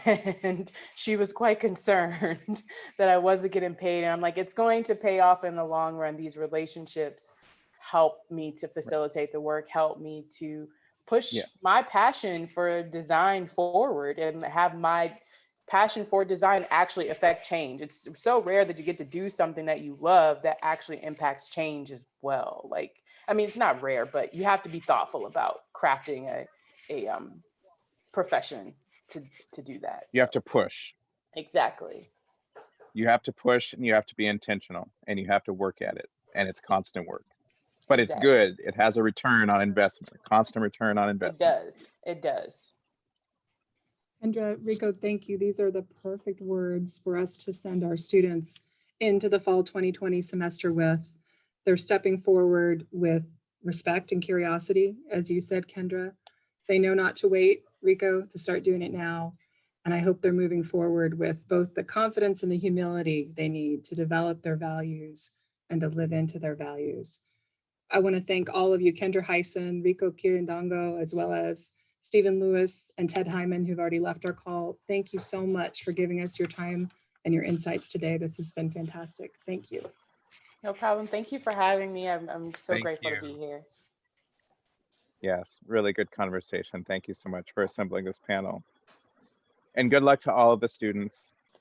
And she was quite concerned that I wasn't getting paid. And I'm like, it's going to pay off in the long run. These relationships help me to facilitate the work, help me to push my passion for design forward, and have my passion for design actually affect change. It's so rare that you get to do something that you love that actually impacts change as well. Like, I mean, it's not rare, but you have to be thoughtful about crafting a profession to do that. You have to push. Exactly. You have to push, and you have to be intentional, and you have to work at it, and it's constant work. But it's good. It has a return on investment, a constant return on investment. It does. Kendra, Rico, thank you. These are the perfect words for us to send our students into the fall 2020 semester with. They're stepping forward with respect and curiosity, as you said, Kendra. They know not to wait, Rico, to start doing it now. And I hope they're moving forward with both the confidence and the humility they need to develop their values and to live into their values. I want to thank all of you, Kendra Hyson, Rico Kirindongo, as well as Stephen Lewis and Ted Hyman, who've already left our call. Thank you so much for giving us your time and your insights today. This has been fantastic. Thank you. No problem. Thank you for having me. I'm so grateful to be here. Yes, really good conversation. Thank you so much for assembling this panel. And good luck to all of the students,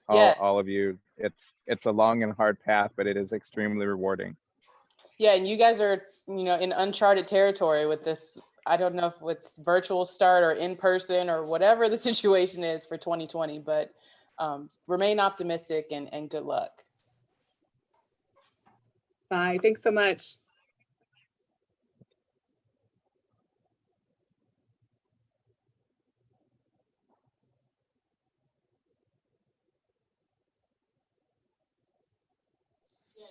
all of you. It's a long and hard path, but it is extremely rewarding. Yeah, and you guys are, in uncharted territory with this. I don't know if it's virtual start or in person or whatever the situation is for 2020, but remain optimistic and good luck. Bye. Thanks so much.